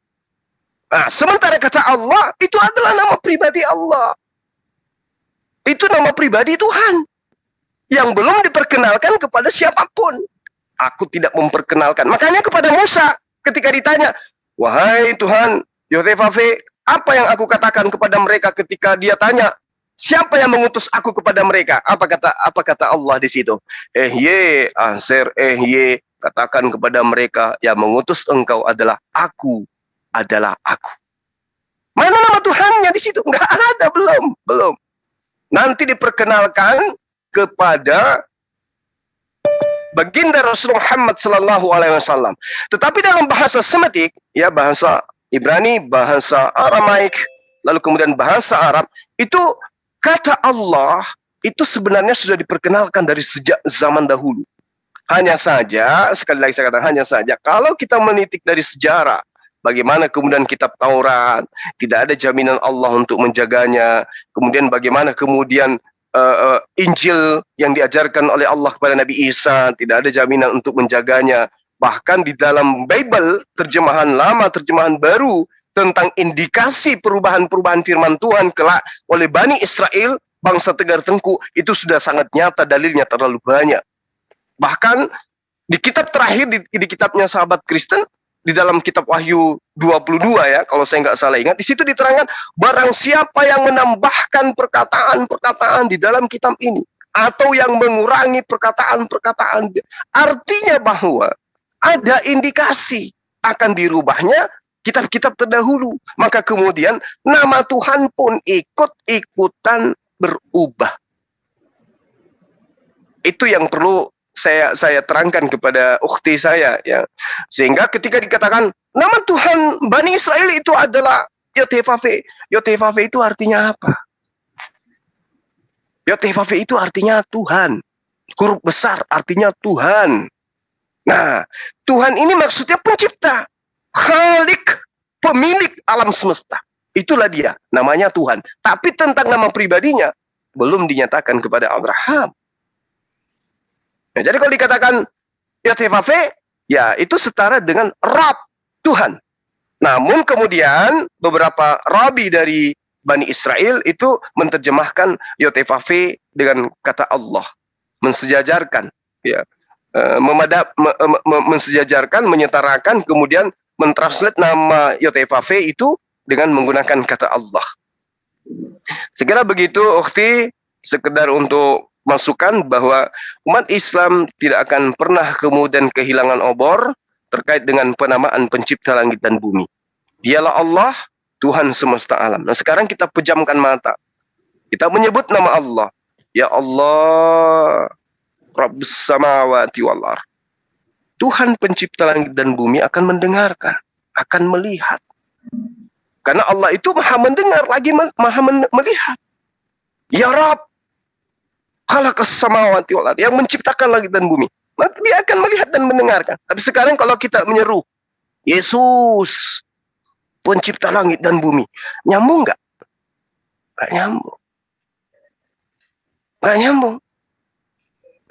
Nah, sementara kata Allah itu adalah nama pribadi Allah. Itu nama pribadi Tuhan yang belum diperkenalkan kepada siapapun. Aku tidak memperkenalkan. Makanya kepada Musa ketika ditanya, wahai Tuhan, Yotefafe, apa yang aku katakan kepada mereka ketika dia tanya, siapa yang mengutus aku kepada mereka? Apa kata Allah di situ? Katakan kepada mereka yang mengutus engkau adalah aku. Mana nama Tuhannya di situ? Nggak ada, belum. Nanti diperkenalkan kepada baginda Rasulullah Muhammad sallallahu alaihi wasallam. Tetapi dalam bahasa Semitik, ya bahasa Ibrani, bahasa Aramaik, lalu kemudian bahasa Arab, itu kata Allah itu sebenarnya sudah diperkenalkan dari sejak zaman dahulu. Hanya saja, sekali lagi saya katakan hanya saja, kalau kita menitik dari sejarah, bagaimana kemudian kitab Taurat, tidak ada jaminan Allah untuk menjaganya. Kemudian bagaimana kemudian Injil yang diajarkan oleh Allah kepada Nabi Isa, tidak ada jaminan untuk menjaganya. Bahkan di dalam Bible, terjemahan lama, terjemahan baru, tentang indikasi perubahan-perubahan firman Tuhan kelak oleh Bani Israel, bangsa Tegar Tengku, itu sudah sangat nyata, dalilnya terlalu banyak. Bahkan di kitab terakhir, di kitabnya sahabat Kristen, di dalam kitab Wahyu 22 ya, kalau saya nggak salah ingat, di situ diterangkan barang siapa yang menambahkan perkataan-perkataan di dalam kitab ini atau yang mengurangi perkataan-perkataan, artinya bahwa ada indikasi akan dirubahnya kitab-kitab terdahulu. Maka kemudian nama Tuhan pun ikut-ikutan berubah. Itu yang perlu saya terangkan kepada ukhti saya ya. Sehingga ketika dikatakan nama Tuhan Bani Israel itu adalah Yotevave. Yotevave itu artinya apa? Yotevave itu artinya Tuhan. Huruf besar artinya Tuhan. Nah, Tuhan ini maksudnya pencipta. Khalik, pemilik alam semesta. Itulah dia, namanya Tuhan. Tapi tentang nama pribadinya belum dinyatakan kepada Abraham. Nah, jadi kalau dikatakan Yotevave, ya itu setara dengan Rab, Tuhan. Namun kemudian beberapa rabi dari Bani Israel itu menerjemahkan Yotevave dengan kata Allah, mensejajarkan, ya, mensejajarkan, menyetarakan, kemudian mentranslate nama Yotevave itu dengan menggunakan kata Allah. Segera begitu, ukhti, sekedar untuk masukan bahwa umat Islam tidak akan pernah kemudian kehilangan obor terkait dengan penamaan pencipta langit dan bumi. Dialah Allah, Tuhan semesta alam. Nah, sekarang kita pejamkan mata. Kita menyebut nama Allah. Ya Allah, Rabbus samawati wal ardh. Tuhan pencipta langit dan bumi akan mendengarkan, akan melihat. Karena Allah itu maha mendengar, lagi maha melihat. Ya Rabb, khalaqas samawati wal ardh, yang menciptakan langit dan bumi. Maka dia akan melihat dan mendengarkan. Tapi sekarang kalau kita menyeru, Yesus, pencipta langit dan bumi, nyambung nggak? Nggak nyambung. Nggak nyambung.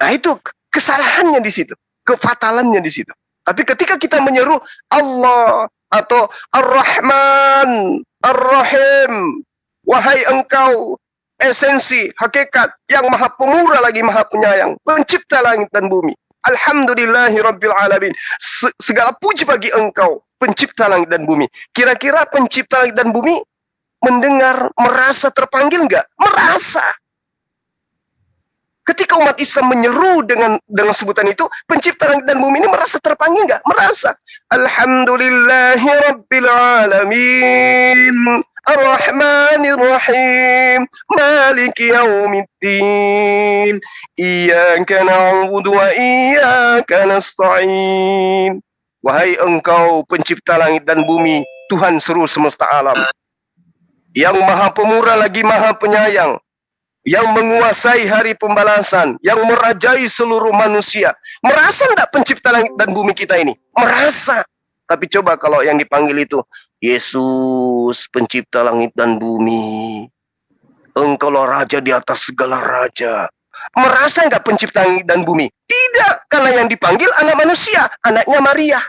Nah itu kesalahannya di situ, kefatalannya di situ. Tapi ketika kita menyeru Allah atau Ar-Rahman, Ar-Rahim, wahai engkau esensi, hakikat yang maha pemurah lagi maha penyayang, pencipta langit dan bumi. Alhamdulillahi Rabbil Alamin. Segala puji bagi engkau, pencipta langit dan bumi. Kira-kira pencipta langit dan bumi mendengar, merasa terpanggil enggak? Merasa. Ketika umat Islam menyeru dengan sebutan itu, pencipta langit dan bumi ini merasa terpanggil enggak? Merasa. Alhamdulillahi Rabbil Alamin. Ar-Rahmanir-Rahim, Maliki Yaumiddin, Iyyaka na'budu wa iyyaka nasta'in. Wahai engkau pencipta langit dan bumi, Tuhan seluruh semesta alam, yang maha pemurah lagi maha penyayang, yang menguasai hari pembalasan, yang merajai seluruh manusia. Merasa enggak pencipta langit dan bumi kita ini? Merasa. Tapi coba kalau yang dipanggil itu, Yesus, pencipta langit dan bumi, engkaulah raja di atas segala raja. Merasa nggak pencipta langit dan bumi? Tidak, karena yang dipanggil anak manusia, anaknya Maria.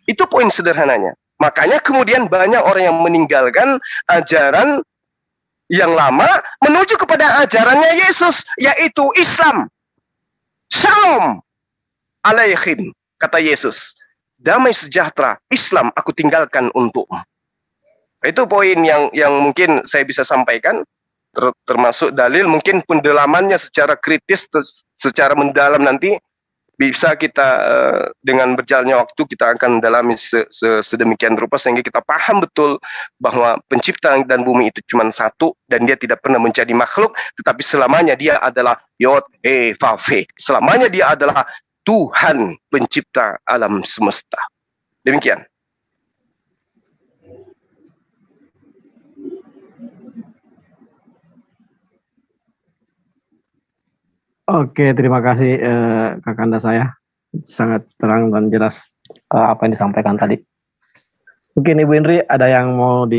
Itu poin sederhananya. Makanya kemudian banyak orang yang meninggalkan ajaran yang lama menuju kepada ajarannya Yesus, yaitu Islam. Shalom alaikum, kata Yesus. Damai sejahtera, Islam aku tinggalkan untukmu. Itu poin yang mungkin saya bisa sampaikan, termasuk dalil, mungkin pendalamannya secara kritis, secara mendalam nanti bisa kita dengan berjalannya waktu kita akan dalami sedemikian rupa sehingga kita paham betul bahwa pencipta langit dan bumi itu cuma satu dan dia tidak pernah menjadi makhluk, tetapi selamanya dia adalah Yod He Vav He. Selamanya dia adalah Tuhan pencipta alam semesta. Demikian. Oke, terima kasih Kakanda saya. Sangat terang dan jelas apa yang disampaikan tadi. Mungkin Ibu Indri ada yang mau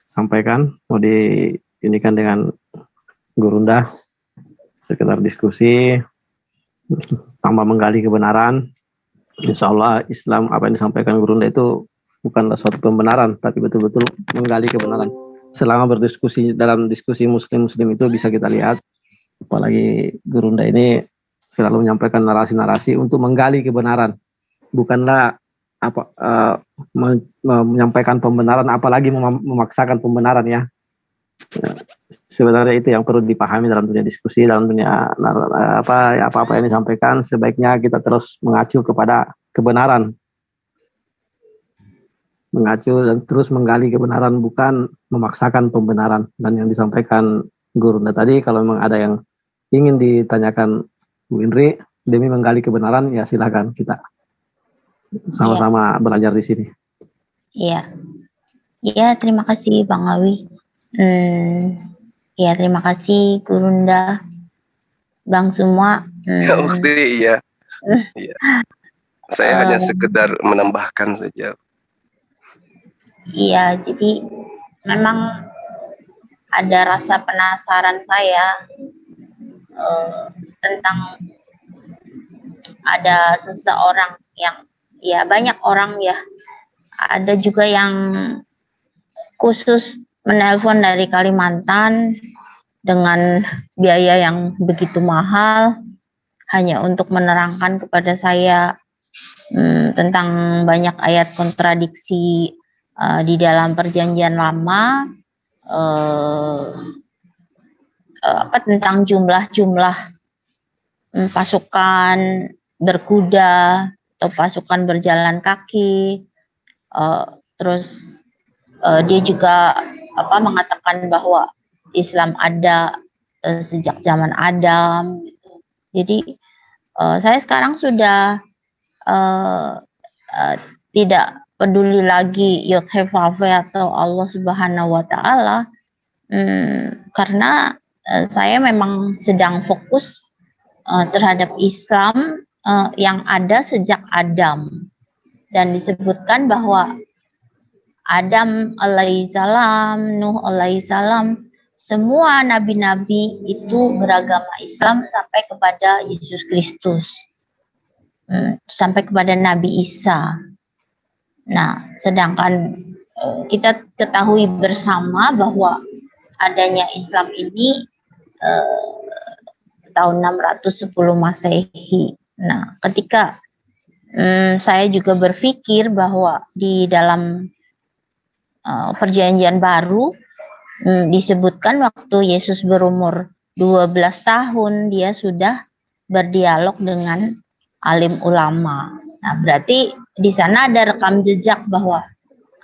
disampaikan, mau diinikan dengan Gurunda, sekedar diskusi, tambah menggali kebenaran. Insya Allah Islam apa yang disampaikan Gurunda itu bukanlah suatu pembenaran, tapi betul-betul menggali kebenaran. Selama berdiskusi dalam diskusi Muslim-Muslim itu bisa kita lihat, apalagi Gurunda ini selalu menyampaikan narasi-narasi untuk menggali kebenaran, bukanlah menyampaikan pembenaran, apalagi memaksakan pembenaran ya. Sebenarnya itu yang perlu dipahami dalam dunia diskusi, dalam dunia apa-apa yang disampaikan sebaiknya kita terus mengacu kepada kebenaran, mengacu dan terus menggali kebenaran, bukan memaksakan pembenaran. Dan yang disampaikan Gurunda tadi, kalau memang ada yang ingin ditanyakan Bu Indri demi menggali kebenaran, ya silakan, kita sama-sama belajar di sini. Iya, terima kasih Bang Awi. Ya, terima kasih Gurunda, Bang semua. Iya. Saya hanya sekedar menambahkan saja. Iya, jadi memang ada rasa penasaran saya tentang ada seseorang yang, ya banyak orang ya, ada juga yang khusus menelpon dari Kalimantan dengan biaya yang begitu mahal hanya untuk menerangkan kepada saya tentang banyak ayat kontradiksi di dalam Perjanjian Lama, tentang jumlah-jumlah pasukan berkuda atau pasukan berjalan kaki, terus dia juga mengatakan bahwa Islam ada sejak zaman Adam. Jadi saya sekarang sudah tidak peduli lagi Yod He Vav He atau Allah Subhanahu wa Ta'ala, karena saya memang sedang fokus terhadap Islam yang ada sejak Adam, dan disebutkan bahwa Adam alaihissalam, Nuh alaihissalam, semua nabi-nabi itu beragama Islam sampai kepada Yesus Kristus, sampai kepada Nabi Isa. Nah, sedangkan kita ketahui bersama bahwa adanya Islam ini tahun 610 Masehi. Nah, ketika saya juga berpikir bahwa di dalam Perjanjian Baru disebutkan waktu Yesus berumur 12 tahun dia sudah berdialog dengan alim ulama. Nah, berarti di sana ada rekam jejak bahwa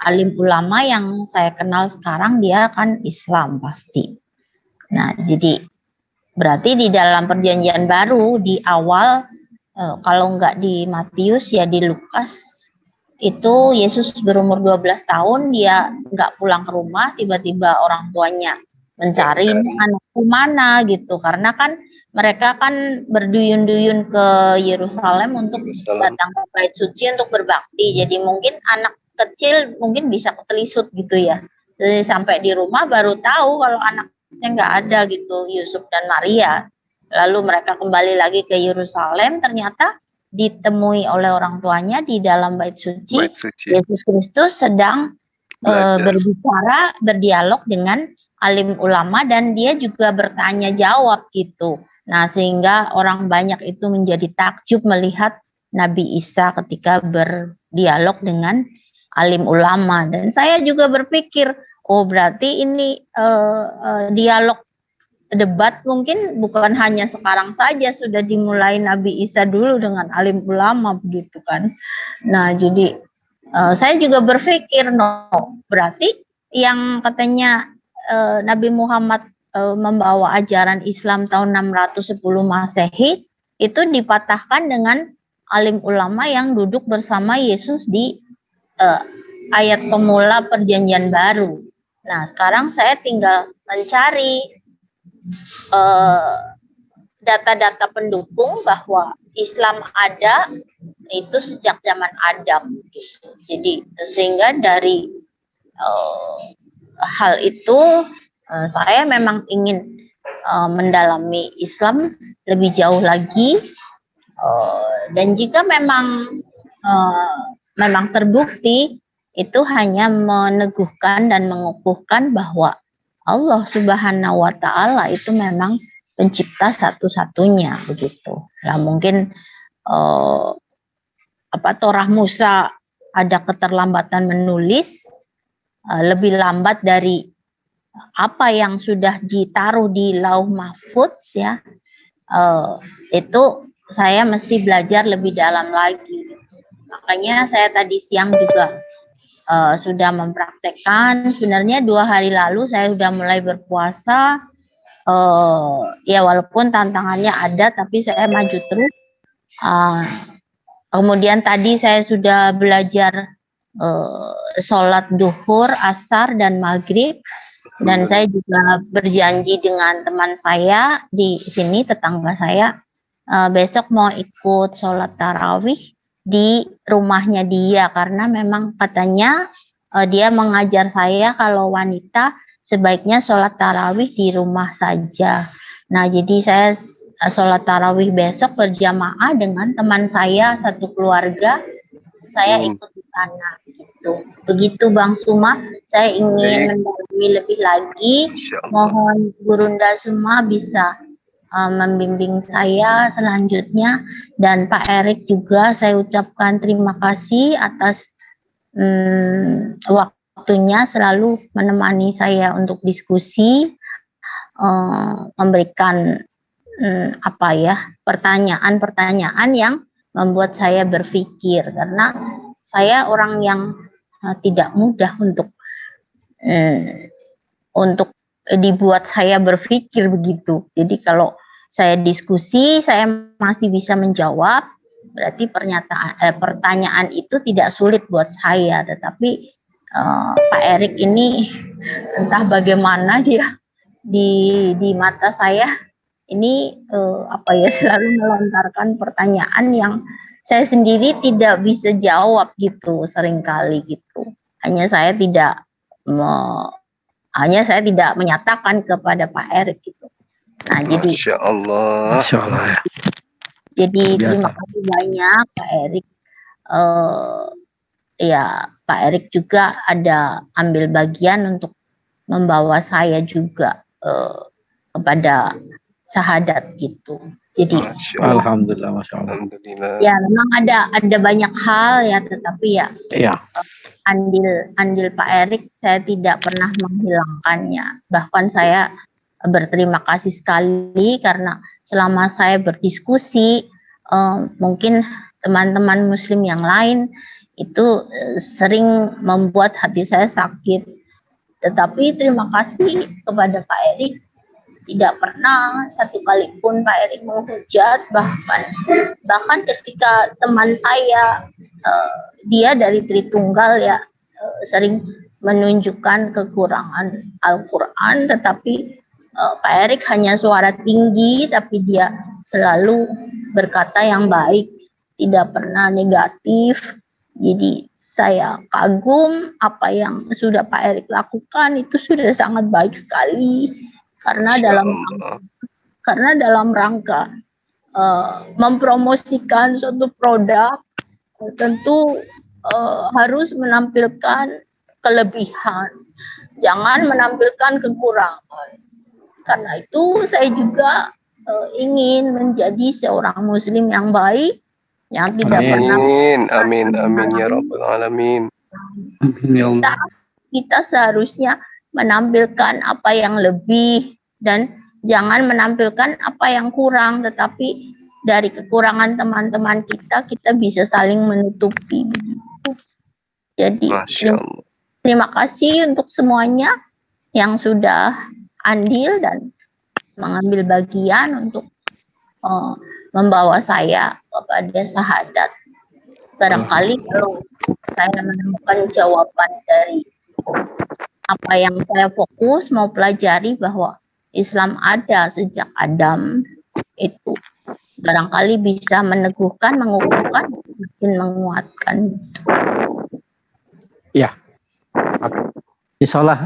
alim ulama yang saya kenal sekarang dia kan Islam pasti. Nah, jadi berarti di dalam Perjanjian Baru di awal, kalau enggak di Matius ya di Lukas, itu Yesus berumur 12 tahun dia enggak pulang ke rumah, tiba-tiba orang tuanya mencari anakku mana gitu, karena kan mereka kan berduyun-duyun ke Yerusalem untuk datang ke Bait Suci untuk berbakti. Jadi mungkin anak kecil mungkin bisa ketelisut gitu ya. Jadi sampai di rumah baru tahu kalau anaknya nggak ada gitu, Yusuf dan Maria. Lalu mereka kembali lagi ke Yerusalem, ternyata ditemui oleh orang tuanya di dalam Bait Suci. Yesus Kristus sedang berbicara, berdialog dengan alim ulama, dan dia juga bertanya jawab gitu. Nah, sehingga orang banyak itu menjadi takjub melihat Nabi Isa ketika berdialog dengan alim ulama. Dan saya juga berpikir, oh berarti ini dialog debat mungkin bukan hanya sekarang saja, sudah dimulai Nabi Isa dulu dengan alim ulama begitu kan. Nah jadi saya juga berpikir berarti yang katanya Nabi Muhammad membawa ajaran Islam tahun 610 Masehi itu dipatahkan dengan alim ulama yang duduk bersama Yesus di ayat pemula Perjanjian Baru. Nah sekarang saya tinggal mencari data-data pendukung bahwa Islam ada itu sejak zaman Adam gitu. Jadi sehingga dari hal itu saya memang ingin mendalami Islam lebih jauh lagi, dan jika memang terbukti itu hanya meneguhkan dan mengukuhkan bahwa Allah Subhanahu wa Ta'ala itu memang pencipta satu-satunya begitu. Nah mungkin Torah Musa ada keterlambatan menulis, lebih lambat dari apa yang sudah ditaruh di Lauh Mahfudz ya, itu saya mesti belajar lebih dalam lagi. Makanya saya tadi siang juga sudah mempraktekkan. Sebenarnya 2 hari lalu saya sudah mulai berpuasa, ya walaupun tantangannya ada tapi saya maju terus. Kemudian tadi saya sudah belajar sholat duhur, asar dan maghrib, dan saya juga berjanji dengan teman saya di sini, tetangga saya, besok mau ikut sholat tarawih di rumahnya dia, karena memang katanya dia mengajar saya kalau wanita sebaiknya sholat tarawih di rumah saja. Nah jadi saya sholat tarawih besok berjamaah dengan teman saya satu keluarga, saya ikut di sana gitu. Begitu Bang Suma, saya ingin mendalami lebih lagi, mohon Gurunda Suma bisa membimbing saya selanjutnya, dan Pak Erik juga saya ucapkan terima kasih atas waktunya selalu menemani saya untuk diskusi, memberikan pertanyaan-pertanyaan yang membuat saya berpikir, karena saya orang yang tidak mudah untuk dibuat saya berpikir begitu. Jadi kalau saya diskusi, saya masih bisa menjawab, berarti pertanyaan itu tidak sulit buat saya. Tetapi Pak Erik ini entah bagaimana dia di mata saya ini selalu melontarkan pertanyaan yang saya sendiri tidak bisa jawab gitu, seringkali gitu. Hanya saya tidak menyatakan kepada Pak Erik gitu. Nah, jadi Masya Allah. Jadi terima kasih banyak Pak Erik. Ya Pak Erik juga ada ambil bagian untuk membawa saya juga kepada syahadat gitu. Jadi Alhamdulillah, Masya Allah. Ya memang ada banyak hal ya, tetapi andil Pak Erik saya tidak pernah menghilangkannya. Bahkan saya berterima kasih sekali karena selama saya berdiskusi, mungkin teman-teman muslim yang lain itu sering membuat hati saya sakit. Tetapi terima kasih kepada Pak Erik, tidak pernah satu kali pun Pak Erik menghujat, bahkan ketika teman saya dia dari Tritunggal ya sering menunjukkan kekurangan Al-Quran, tetapi Pak Erik hanya suara tinggi, tapi dia selalu berkata yang baik, tidak pernah negatif. Jadi saya kagum apa yang sudah Pak Erik lakukan, itu sudah sangat baik sekali. Karena dalam rangka mempromosikan suatu produk, tentu harus menampilkan kelebihan, jangan menampilkan kekurangan. Karena itu saya juga ingin menjadi seorang muslim yang baik, yang tidak pernah amin ya rabbal alamin. Kita seharusnya menampilkan apa yang lebih, dan jangan menampilkan apa yang kurang, tetapi dari kekurangan teman-teman kita bisa saling menutupi begitu. Jadi Masya Allah. terima kasih untuk semuanya yang sudah andil dan mengambil bagian untuk membawa saya kepada syahadat. Barangkali kalau saya menemukan jawaban dari apa yang saya fokus mau pelajari, bahwa Islam ada sejak Adam, itu barangkali bisa meneguhkan, mengukuhkan, makin menguatkan. Ya, insya Allah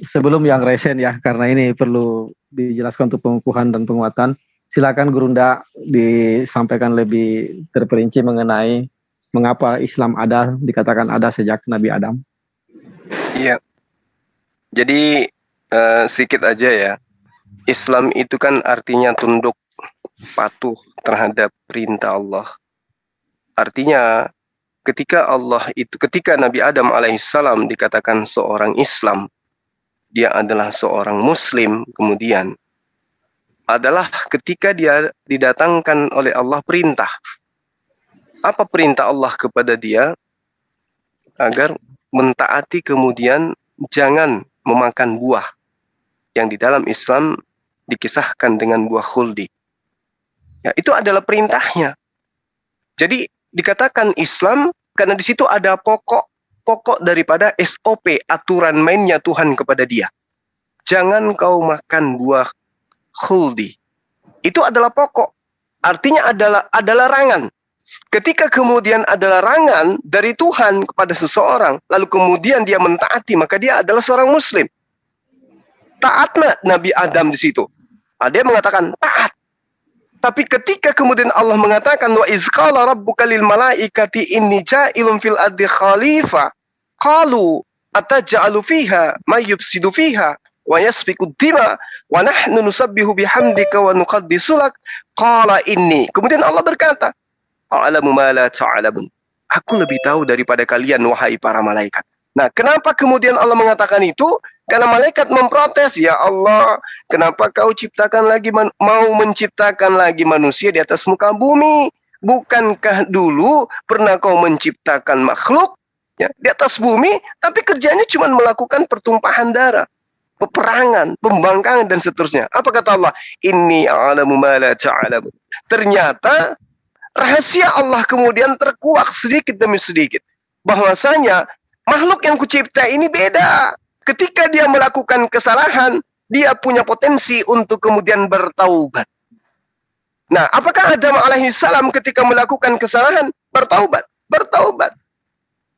sebelum yang resen ya, karena ini perlu dijelaskan untuk pengukuhan dan penguatan. Silakan Gurunda disampaikan lebih terperinci mengenai mengapa Islam ada, dikatakan ada sejak Nabi Adam. Iya. Jadi sedikit aja ya. Islam itu kan artinya tunduk, patuh terhadap perintah Allah. Artinya ketika Nabi Adam alaihissalam dikatakan seorang Islam, dia adalah seorang Muslim, kemudian adalah ketika dia didatangkan oleh Allah perintah. Apa perintah Allah kepada dia? Agar mentaati, kemudian jangan memakan buah yang di dalam Islam dikisahkan dengan buah khuldi. Ya, itu adalah perintahnya. Jadi dikatakan Islam karena di situ ada pokok daripada SOP, aturan mainnya Tuhan kepada dia. Jangan kau makan buah khuldi. Itu adalah pokok. Artinya ada larangan. Ketika kemudian ada larangan dari Tuhan kepada seseorang, lalu kemudian dia mentaati, maka dia adalah seorang Muslim. Taatlah Nabi Adam di situ. Ada yang mengatakan taat. Tapi ketika kemudian Allah mengatakan wa iz qala rabbuka lil malaikati inni ja'ilun fil ardi khalifah, qalu ataj'alu fiha may yufsidu fiha wa yasfiku dima wa nahnu nusabbihu bihamdika wa nuqaddisu lak, qala inni. Kemudian Allah berkata, a'lamu ma la ta'lamun. Aku lebih tahu daripada kalian wahai para malaikat. Nah, kenapa kemudian Allah mengatakan itu? Karena malaikat memprotes, ya Allah, kenapa kau mau menciptakan lagi manusia di atas muka bumi? Bukankah dulu pernah kau menciptakan makhluk ya, di atas bumi, tapi kerjanya cuma melakukan pertumpahan darah, peperangan, pembangkangan, dan seterusnya. Apa kata Allah? Inni a'lamu ma la ta'lamun. Ternyata rahasia Allah kemudian terkuak sedikit demi sedikit. Bahwasanya makhluk yang kucipta ini beda. Ketika dia melakukan kesalahan, dia punya potensi untuk kemudian bertaubat. Nah, apakah Adam alaihissalam ketika melakukan kesalahan bertaubat? Bertaubat.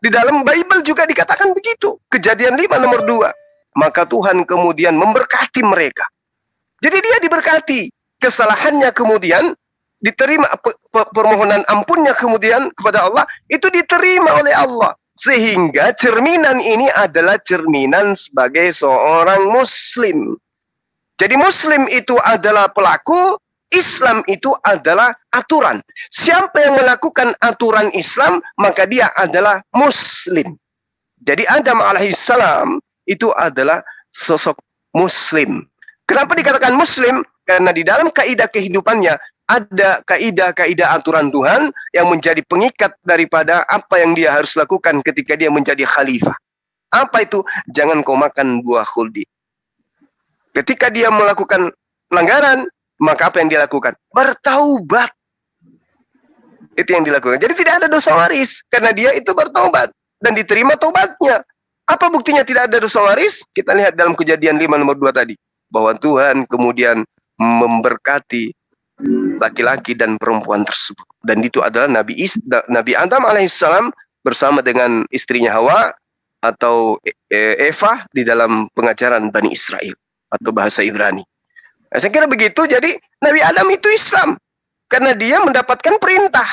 Di dalam Bible juga dikatakan begitu. Kejadian 5 nomor 2. Maka Tuhan kemudian memberkati mereka. Jadi dia diberkati. Kesalahannya kemudian diterima, permohonan ampunnya kemudian kepada Allah itu diterima oleh Allah. Sehingga cerminan ini adalah cerminan sebagai seorang Muslim. Jadi Muslim itu adalah pelaku, Islam itu adalah aturan. Siapa yang melakukan aturan Islam, maka dia adalah Muslim. Jadi Adam alaihissalam itu adalah sosok Muslim. Kenapa dikatakan Muslim? Karena di dalam kaidah kehidupannya ada kaidah-kaidah aturan Tuhan yang menjadi pengikat daripada apa yang dia harus lakukan ketika dia menjadi khalifah. Apa itu? Jangan kau makan buah khuldi. Ketika dia melakukan pelanggaran, maka apa yang dia lakukan? Bertaubat. Itu yang dilakukan. Jadi tidak ada dosa waris karena dia itu bertaubat dan diterima taubatnya. Apa buktinya tidak ada dosa waris? Kita lihat dalam Kejadian 5 nomor 2 tadi, bahwa Tuhan kemudian memberkati laki-laki dan perempuan tersebut, dan itu adalah Nabi Adam alaihissalam bersama dengan istrinya Hawa atau Eva di dalam pengajaran Bani Israel atau bahasa Ibrani. Nah, saya kira begitu. Jadi Nabi Adam itu Islam karena dia mendapatkan perintah.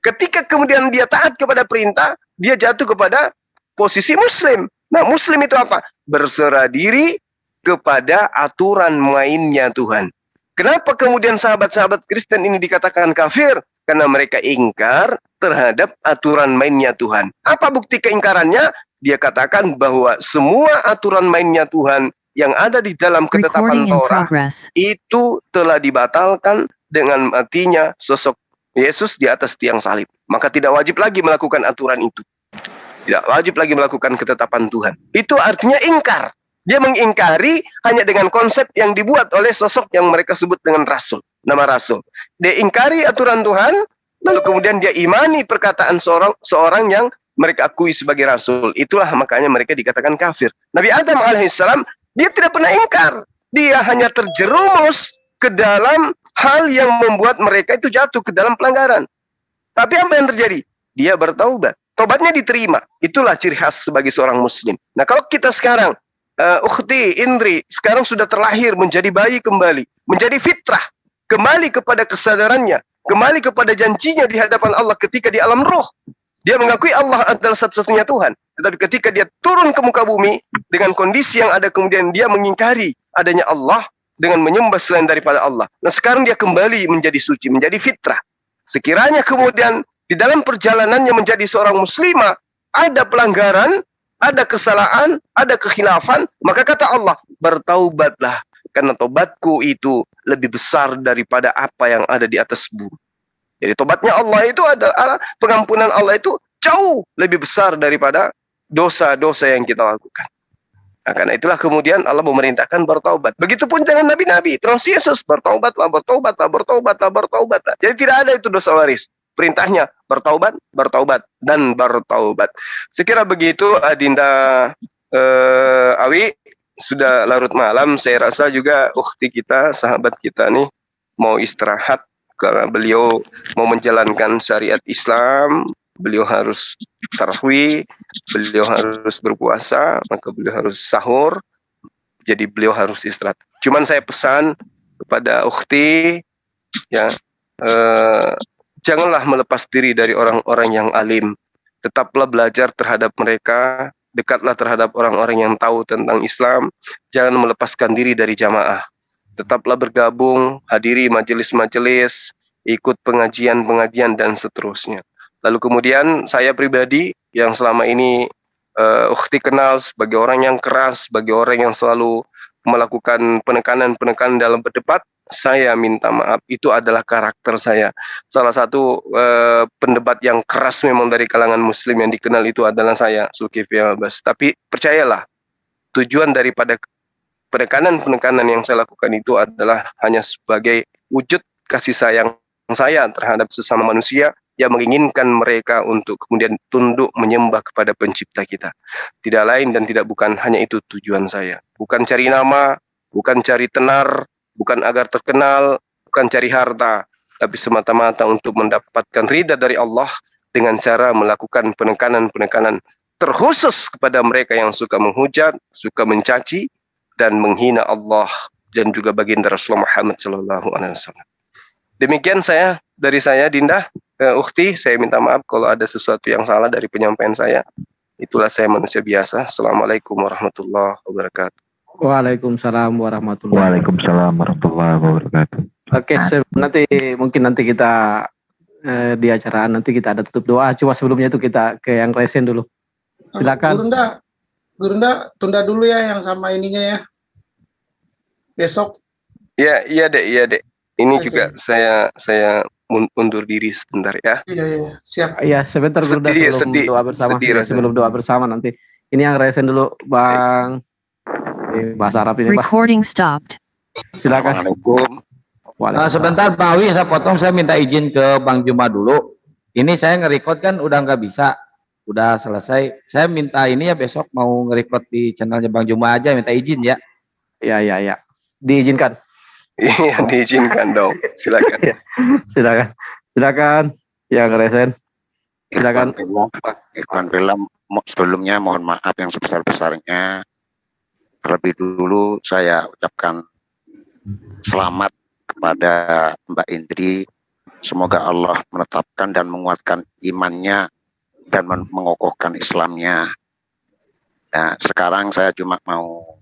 Ketika kemudian dia taat kepada perintah, dia jatuh kepada posisi Muslim. Nah, Muslim itu apa? Berserah diri kepada aturan mainnya Tuhan. Kenapa kemudian sahabat-sahabat Kristen ini dikatakan kafir? Karena mereka ingkar terhadap aturan mainnya Tuhan. Apa bukti keingkarannya? Dia katakan bahwa semua aturan mainnya Tuhan yang ada di dalam ketetapan Recording in Taurat progress. itu telah dibatalkan dengan matinya sosok Yesus di atas tiang salib. Maka tidak wajib lagi melakukan aturan itu. Tidak wajib lagi melakukan ketetapan Tuhan. Itu artinya ingkar. Dia mengingkari hanya dengan konsep yang dibuat oleh sosok yang mereka sebut dengan rasul, nama rasul. Dia ingkari aturan Tuhan, lalu kemudian dia imani perkataan seorang yang mereka akui sebagai rasul. Itulah makanya mereka dikatakan kafir. Nabi Adam alaihissalam, dia tidak pernah ingkar. Dia hanya terjerumus ke dalam hal yang membuat mereka itu jatuh ke dalam pelanggaran. Tapi apa yang terjadi? Dia bertaubat. Taubatnya diterima. Itulah ciri khas sebagai seorang muslim. Nah, kalau kita sekarang ukhti, Indri, sekarang sudah terlahir menjadi bayi kembali, menjadi fitrah, kembali kepada kesadarannya, kembali kepada janjinya di hadapan Allah ketika di alam roh. Dia mengakui Allah adalah satu-satunya Tuhan. Tetapi ketika dia turun ke muka bumi, dengan kondisi yang ada kemudian dia mengingkari adanya Allah dengan menyembah selain daripada Allah. Nah, sekarang dia kembali menjadi suci, menjadi fitrah. Sekiranya kemudian di dalam perjalanannya menjadi seorang muslimah, ada pelanggaran, ada kesalahan, ada kekhilafan, maka kata Allah, bertaubatlah, karena taubatku itu lebih besar daripada apa yang ada di atas bumi. Jadi taubatnya Allah itu adalah, pengampunan Allah itu jauh lebih besar daripada dosa-dosa yang kita lakukan. Nah, karena itulah kemudian Allah memerintahkan bertaubat. Begitupun dengan nabi-nabi, termasuk Yesus, bertaubatlah, bertaubatlah, bertaubatlah, bertaubatlah. Jadi tidak ada itu dosa waris. Perintahnya bertaubat, bertaubat, dan bertaubat. Sekira begitu, Adinda Awi, sudah larut malam. Saya rasa juga ukhti kita, sahabat kita nih, mau istirahat karena beliau mau menjalankan syariat Islam. Beliau harus tarawih, beliau harus berpuasa, maka beliau harus sahur. Jadi beliau harus istirahat. Cuman saya pesan kepada ukhti, ya. Janganlah melepas diri dari orang-orang yang alim. Tetaplah belajar terhadap mereka. Dekatlah terhadap orang-orang yang tahu tentang Islam. Jangan melepaskan diri dari jamaah. Tetaplah bergabung, hadiri majelis-majelis, ikut pengajian-pengajian, dan seterusnya. Lalu kemudian saya pribadi yang selama ini ukhti kenal sebagai orang yang keras, sebagai orang yang selalu melakukan penekanan-penekanan dalam berdebat, saya minta maaf, itu adalah karakter saya. Salah satu pendebat yang keras memang dari kalangan muslim yang dikenal itu adalah saya, Zulkifli Abbas. Tapi percayalah, tujuan daripada penekanan-penekanan yang saya lakukan itu adalah hanya sebagai wujud kasih sayang saya terhadap sesama manusia yang menginginkan mereka untuk kemudian tunduk menyembah kepada pencipta kita. Tidak lain dan tidak bukan, hanya itu tujuan saya. Bukan cari nama, bukan cari tenar, bukan agar terkenal, bukan cari harta, tapi semata-mata untuk mendapatkan ridha dari Allah dengan cara melakukan penekanan-penekanan terkhusus kepada mereka yang suka menghujat, suka mencaci, dan menghina Allah dan juga baginda Rasulullah Muhammad SAW. Demikian dari saya, Dinda. Ukhti, saya minta maaf kalau ada sesuatu yang salah dari penyampaian saya. Itulah saya manusia biasa. Assalamualaikum warahmatullahi wabarakatuh. Waalaikumsalam warahmatullahi wabarakatuh. Oke, nanti kita di acara nanti kita ada tutup doa. Cuma sebelumnya itu kita ke yang resen dulu. Silakan. Gurunda, tunda dulu ya yang sama ininya ya. Besok. Iya dek. Ini juga saya undur diri sebentar ya. Iya, siap. Iya, sebentar Gurunda sebelum doa bersama. Sebelum doa bersama nanti. Ini yang resen dulu, Bang. Bahasa Arab ini, Pak. Recording stopped. Silakan. Waalaikumsalam. Sebentar Pak Awi, saya potong, saya minta izin ke Bang Juma dulu. Ini saya nge-record kan udah nggak bisa. Udah selesai. Saya minta ini ya besok mau nge-record di channelnya Bang Juma aja, minta izin ya. Iya. Diizinkan. Iya, diizinkan dong. Silakan. Silakan. Yang resen. Silakan. Ikhwan Film, sebelumnya mohon maaf yang sebesar-besarnya. Terlebih dulu saya ucapkan selamat kepada Mbak Indri. Semoga Allah menetapkan dan menguatkan imannya dan mengokohkan Islamnya. Nah, sekarang saya cuma mau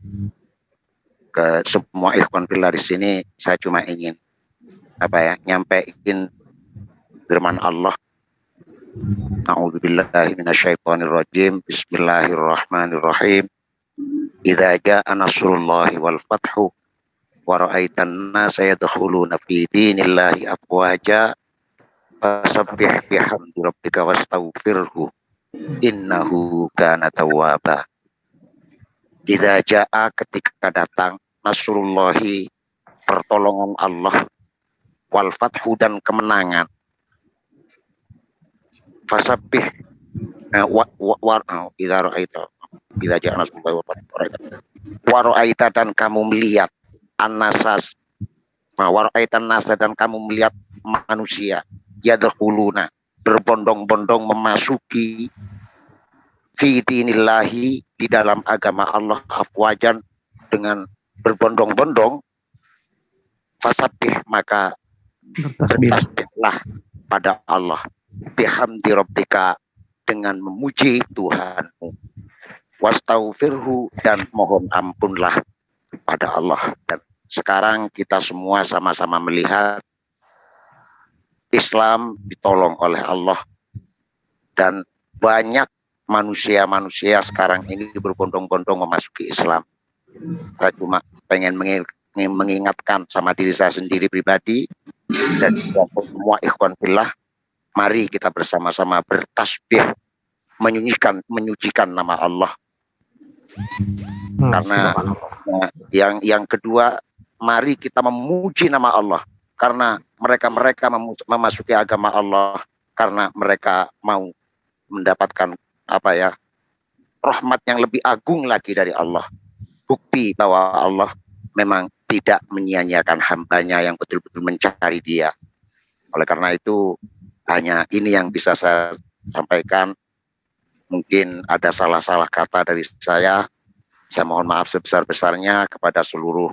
ke semua ikhwan fillah di sini, saya cuma ingin nyampein firman Allah. A'udzubillahi minasyaitonirrajim. Bismillahirrahmanirrahim. idza jaa nasrullahi wal fathu wa ra'aitan nasa yadkhuluna fi dinillahi afwaja fasabbih bihamdi rabbika wastaghfirhu innahu kana tawwaba. Idza jaa, ketika datang, nasrullahi, pertolongan Allah, wal fathu, dan kemenangan, fasabbih idza ra'aita idza jaa nasrullahi wal fathu wa ra'aita, dan kamu melihat an-nasas wa ra'aitan nasa, dan kamu melihat manusia yadkhuluna, berbondong-bondong memasuki fi dinillahi, di dalam agama Allah, afwajan, dengan berbondong-bondong, fasabbih, maka bertasbihlah pada Allah, bihamdi rabbika, dengan memuji Tuhanmu, wastaghfirhu, dan mohon ampunlah pada Allah. Dan sekarang kita semua sama-sama melihat Islam ditolong oleh Allah, dan banyak manusia-manusia sekarang ini berbondong-bondong memasuki Islam. Saya cuma pengen mengingatkan sama diri saya sendiri pribadi dan juga semua ikhwan fillah, mari kita bersama-sama bertasbih, menyucikan nama Allah. Karena yang kedua, mari kita memuji nama Allah, karena mereka memasuki agama Allah karena mereka mau mendapatkan rahmat yang lebih agung lagi dari Allah. Bukti bahwa Allah memang tidak menyia-nyiakan hambanya yang betul-betul mencari Dia. Oleh karena itu, hanya ini yang bisa saya sampaikan. Mungkin ada salah-salah kata dari saya. Saya mohon maaf sebesar-besarnya kepada seluruh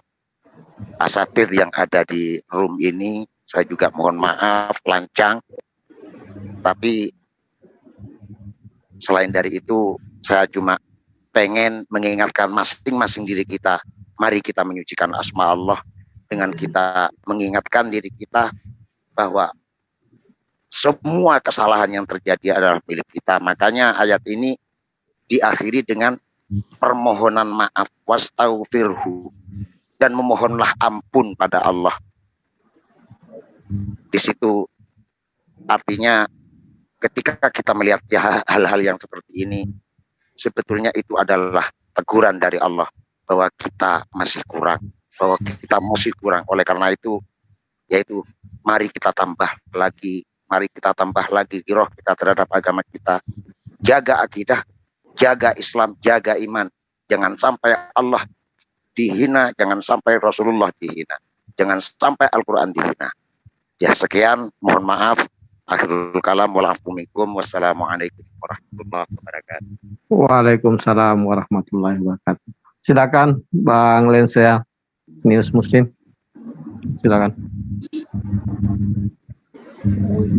asatidz yang ada di room ini. Saya juga mohon maaf lancang. Tapi selain dari itu, saya cuma pengen mengingatkan masing-masing diri kita. Mari kita menyucikan asma Allah dengan kita mengingatkan diri kita bahwa semua kesalahan yang terjadi adalah milik kita. Makanya ayat ini diakhiri dengan permohonan maaf, wastaghfirhu, dan memohonlah ampun pada Allah. Di situ artinya ketika kita melihat hal-hal yang seperti ini, sebetulnya itu adalah teguran dari Allah bahwa kita masih kurang, Oleh karena itu, yaitu mari kita tambah lagi giroh kita terhadap agama kita, jaga akidah, jaga Islam, jaga iman. Jangan sampai Allah dihina, jangan sampai Rasulullah dihina, jangan sampai Al-Quran dihina. Ya, sekian, mohon maaf. Akhirul kalam, wassalamualaikum warahmatullahi wabarakatuh. Waalaikumsalam warahmatullahi wabarakatuh. Silakan Bang Lensa News Muslim. Silakan.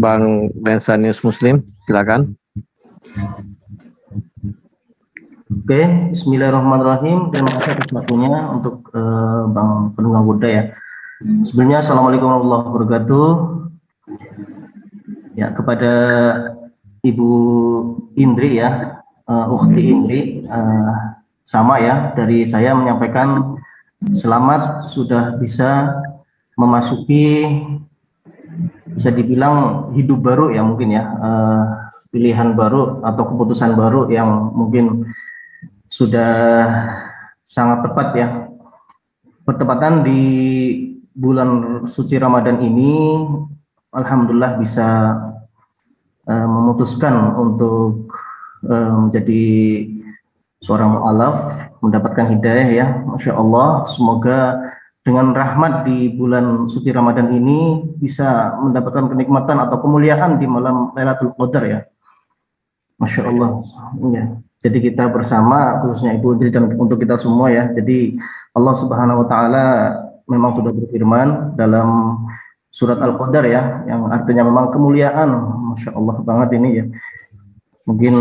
Bang Lensa News Muslim, silakan. Oke, bismillahirrahmanirrahim. Terima kasih atas waktunya untuk Bang Penunggang Buddha ya. Sebelumnya, assalamualaikum warahmatullahi wabarakatuh. Ya, kepada Ibu Indri ya, Ukhti Indri, sama ya, dari saya menyampaikan selamat sudah bisa memasuki, bisa dibilang hidup baru ya mungkin ya, pilihan baru atau keputusan baru yang mungkin sudah sangat tepat ya. Bertepatan di bulan suci Ramadan ini, alhamdulillah bisa memutuskan untuk menjadi seorang mu'alaf, mendapatkan hidayah ya, Masya Allah. Semoga dengan rahmat di bulan suci Ramadan ini bisa mendapatkan kenikmatan atau kemuliaan di malam Lailatul Qadar ya, Masya Allah ya. Jadi kita bersama, khususnya Ibu Indri dan untuk kita semua ya. Jadi Allah Subhanahu Wa Taala memang sudah berfirman dalam surat Al-Qadar ya, yang artinya memang kemuliaan, Masya Allah banget ini ya. Mungkin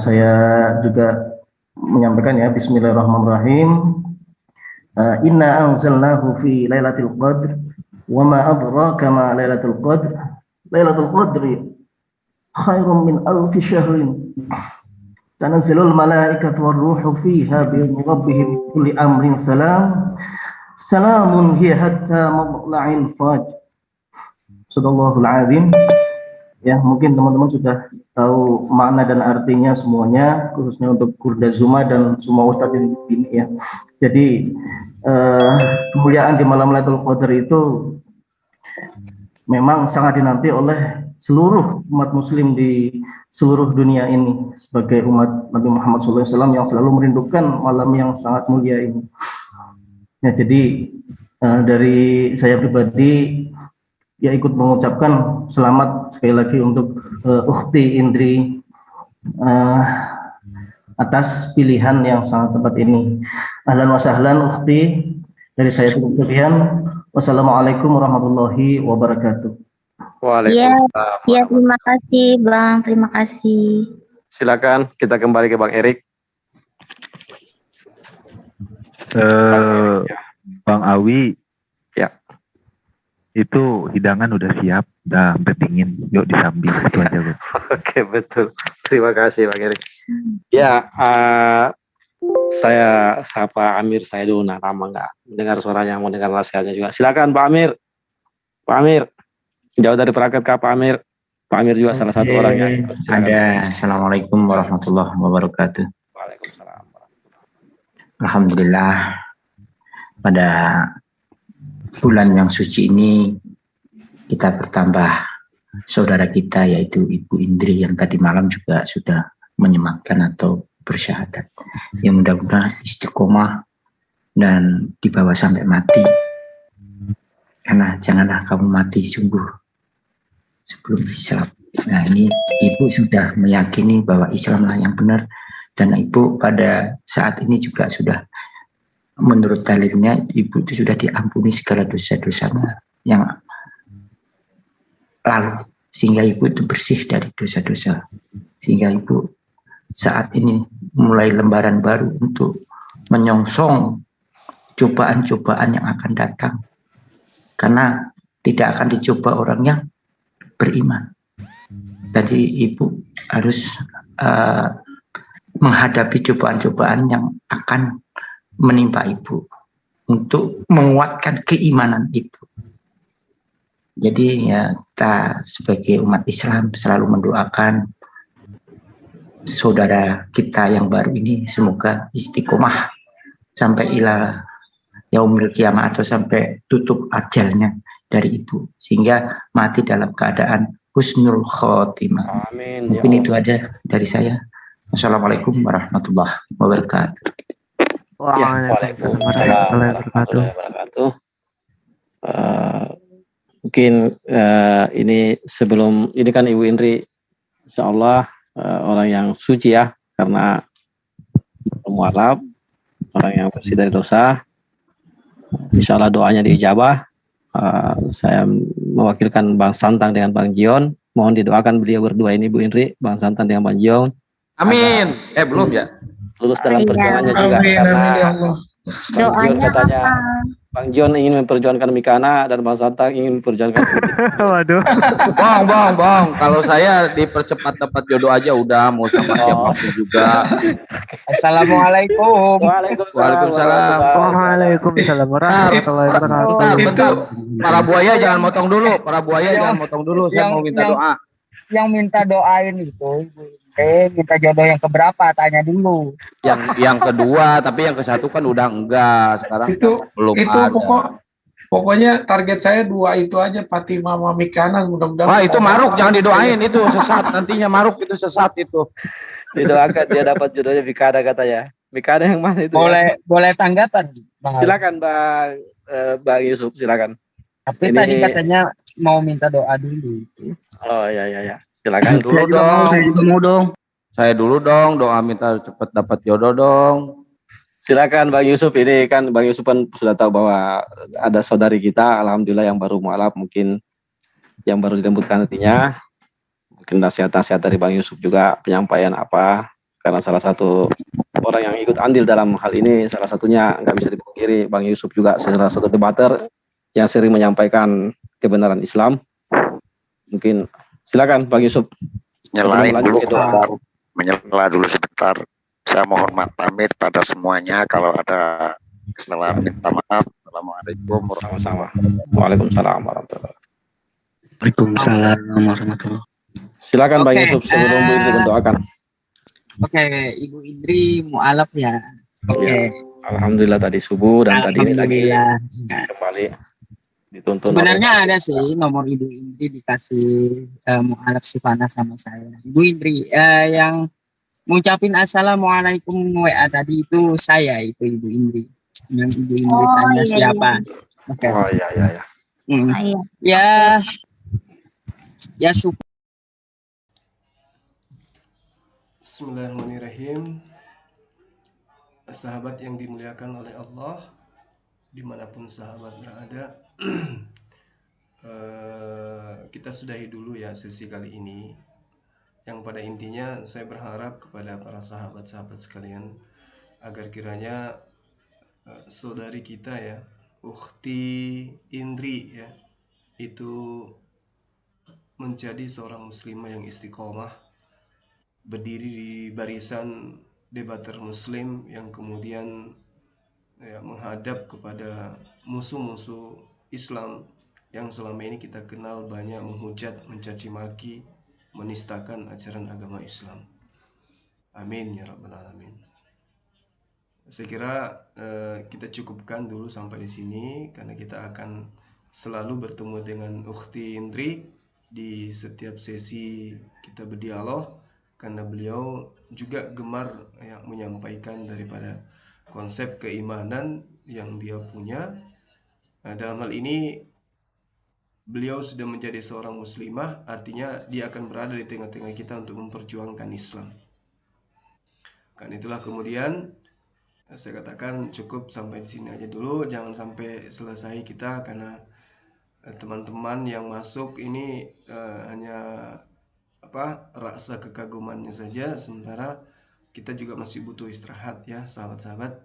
saya juga menyampaikan ya, Bismillahirrahmanirrahim. Inna anzalnahu fi Lailatul Qadr wa ma adraka ma Lailatul Qadr. Lailatul Qadri khairum min alfi syahrin Tanazzalul malaikatu warruhu fiha bi'izni rabbihim min kulli amrin salam. Salamun hiya hatta matla'il fajr. Shadallahul azim. Ya, mungkin teman-teman sudah tahu makna dan artinya semuanya, khususnya untuk Kurda Zuma dan semua ustadz ini ya. Jadi kemuliaan di malam Lailatul Qadar itu memang sangat dinanti oleh seluruh umat muslim di seluruh dunia ini sebagai umat Nabi Muhammad SAW yang selalu merindukan malam yang sangat mulia ini. Ya, jadi dari saya pribadi ya ikut mengucapkan selamat sekali lagi untuk Ukhti Indri atas pilihan yang sangat tepat ini. Ahlan wa sahlan Ukhti, dari saya tutup sekian. Wassalamualaikum warahmatullahi wabarakatuh. Waalaikumsalam. Ya, terima kasih Bang, terima kasih. Silakan kita kembali ke Bang Erik. Bang Awi, ya, itu hidangan udah siap, udah hampir dingin, yuk disambi itu aja Bang. Oke, betul. Terima kasih Bang Erik. Ya, saya sapa Amir saya dulu, nah lama nggak mendengar suaranya, mau dengar nasihatnya juga. Silakan Pak Amir. Pak Amir, jauh dari perangkat Kak Pak Amir. Pak Amir juga salah satu orang yang ada. Assalamualaikum warahmatullahi wabarakatuh. Waalaikumsalam. Alhamdulillah, pada bulan yang suci ini kita bertambah saudara kita yaitu Ibu Indri yang tadi malam juga sudah menyematkan atau bersyahadat. Ya, mudah-mudahan istiqomah dan dibawa sampai mati. Karena janganlah kamu mati sungguh sebelum Islam. Nah, ini Ibu sudah meyakini bahwa Islamlah yang benar, dan Ibu pada saat ini juga sudah, menurut dalilnya, Ibu itu sudah diampuni segala dosa-dosanya yang lalu, sehingga Ibu itu bersih dari dosa-dosa. Sehingga Ibu saat ini mulai lembaran baru untuk menyongsong cobaan-cobaan yang akan datang. Karena tidak akan dicoba orang yang beriman. Jadi Ibu harus menghadapi cobaan-cobaan yang akan menimpa Ibu untuk menguatkan keimanan Ibu. Jadi ya, kita sebagai umat Islam selalu mendoakan saudara kita yang baru ini semoga istiqomah sampai ila yaumil qiyamah atau sampai tutup ajalnya dari Ibu, sehingga mati dalam keadaan husnul khotimah. Amin. Mungkin itu aja dari saya. Assalamualaikum warahmatullahi wabarakatuh. Waalaikumsalam warahmatullahi wabarakatuh. Mungkin ini sebelum ini kan Ibu Indri, insya Allah orang yang suci ya, karena mualaf, orang yang bersih dari dosa. Insya Allah doanya diijabah. Saya mewakilkan Bang Santang dengan Bang Jion. Mohon didoakan beliau berdua ini, Bu Indri, Bang Santang dengan Bang Jion. Amin. Belum ya? Lulus dalam perjuangannya juga. Amin, Karena amin, ya Allah. Bang Jion katanya, Bang Jion ingin memperjuangkan Mikana dan Bang Santang ingin memperjuangkan. Waduh. Bang. Kalau saya dipercepat dapat jodoh aja udah, mau sama siapapun juga. Assalamualaikum. Waalaikumsalam. Waalaikumsalam warahmatullahi wabarakatuh. Bentar. Para buaya jangan motong dulu. Saya mau minta doa. Yang minta doain itu, minta jodoh yang keberapa? Tanya dulu. Yang kedua, tapi yang ke satu kan udah enggak. Sekarang belum ada. Pokoknya target saya 2 itu aja, Fatimah sama Mikana, mudah-mudahan. Wah, itu maruk, jangan didoain, itu sesat. Nantinya maruk itu sesat itu. Didoakan dia dapat jodohnya Mikana katanya. Mikana yang mana itu? Boleh tanggapan, Bang. Silakan Bang Yusuf, silakan. Tapi tadi katanya mau minta doa dulu. Oh ya. Silakan dulu dong. Saya juga mau dong. Saya dulu dong, doa minta cepat dapat jodoh dong. Silakan Bang Yusuf, ini kan Bang Yusuf kan sudah tahu bahwa ada saudari kita, alhamdulillah yang baru mualaf, mungkin yang baru dilembutkan hatinya. Mungkin nasihat-nasihat dari Bang Yusuf juga, penyampaian apa, karena salah satu orang yang ikut andil dalam hal ini, salah satunya nggak bisa dipungkiri, Bang Yusuf juga salah satu debater yang sering menyampaikan kebenaran Islam. Mungkin silakan Bang Yusuf. Nyalain dulu menyela dulu sebentar. Saya mohon pamit pada semuanya. Kalau ada kesalahan minta maaf. Assalamualaikum warahmatullahi wabarakatuh. Waalaikumsalam warahmatullahi wabarakatuh. Waalaikumsalam warahmatullahi. Silakan Bang Oke, Yusuf sebelum Bu Indri mendoakan. Oke, Ibu Indri mualaf ya. Oke. Ya, alhamdulillah tadi subuh dan tadi ini lagi Alhamdulillah. kembali dituntun Sebenarnya oleh ada sih nomor Ibu Indri dikasih mualaf Sifana sama saya. Ibu Indri yang ngucapin assalamualaikum WA tadi itu saya, itu Ibu Indri. Yang Ibu Indri Oh tanya iya siapa? iya. Oke. Oh iya iya ya. Ah, iya. Ya syukur. Bismillahirrahmanirrahim. Sahabat yang dimuliakan oleh Allah, dimanapun sahabat berada, kita sudahi dulu ya sesi kali ini. Yang pada intinya saya berharap kepada para sahabat-sahabat sekalian agar kiranya saudari kita ya, Ukhti Indri ya, itu menjadi seorang muslimah yang istiqomah, berdiri di barisan debater muslim yang kemudian ya, menghadap kepada musuh-musuh Islam yang selama ini kita kenal banyak menghujat, mencaci maki, menistakan ajaran agama Islam. Amin ya rabbal alamin. Saya kira kita cukupkan dulu sampai di sini karena kita akan selalu bertemu dengan Ukhti Indri di setiap sesi kita berdialog karena beliau juga gemar ya, menyampaikan daripada konsep keimanan yang dia punya. Nah, dalam hal ini beliau sudah menjadi seorang muslimah, artinya dia akan berada di tengah-tengah kita untuk memperjuangkan Islam. Kan itulah kemudian saya katakan cukup sampai di sini aja dulu, jangan sampai selesai kita karena teman-teman yang masuk ini hanya rasa kekagumannya saja, sementara kita juga masih butuh istirahat ya sahabat-sahabat.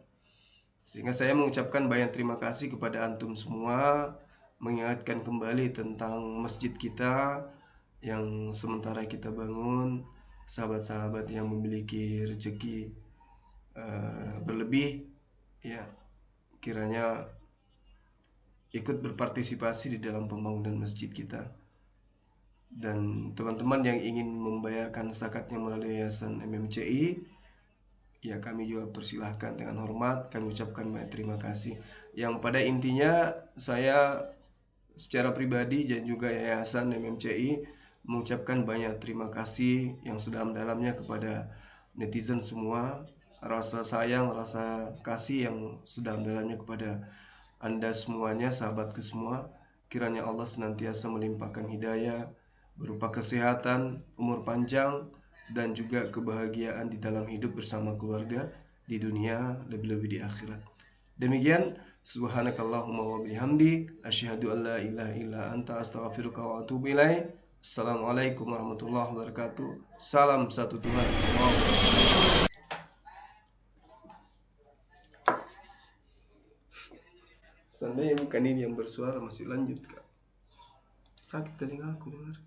Sehingga saya mengucapkan banyak terima kasih kepada antum semua, mengingatkan kembali tentang masjid kita yang sementara kita bangun, sahabat-sahabat yang memiliki rezeki berlebih ya, kiranya ikut berpartisipasi di dalam pembangunan masjid kita. Dan teman-teman yang ingin membayarkan zakatnya melalui Yayasan MMCI, ya kami juga persilahkan dengan hormat, kami ucapkan banyak terima kasih. Yang pada intinya saya secara pribadi dan juga Yayasan MMCI mengucapkan banyak terima kasih yang sedalam-dalamnya kepada netizen semua, rasa sayang, rasa kasih yang sedalam-dalamnya kepada Anda semuanya, sahabatku semua. Kiranya Allah senantiasa melimpahkan hidayah berupa kesehatan, umur panjang, dan juga kebahagiaan di dalam hidup bersama keluarga di dunia, lebih-lebih di akhirat. Demikian, subhanakallahumma wa bihamdi, asyhadu an la ilaha illa anta astaghfiruka wa atubu ilaik. Assalamualaikum warahmatullahi wabarakatuh. Salam satu Tuhan. Allahu Akbar. Seandainya bukan ini yang bersuara masih lanjut kak. Sakit telingaku dengar.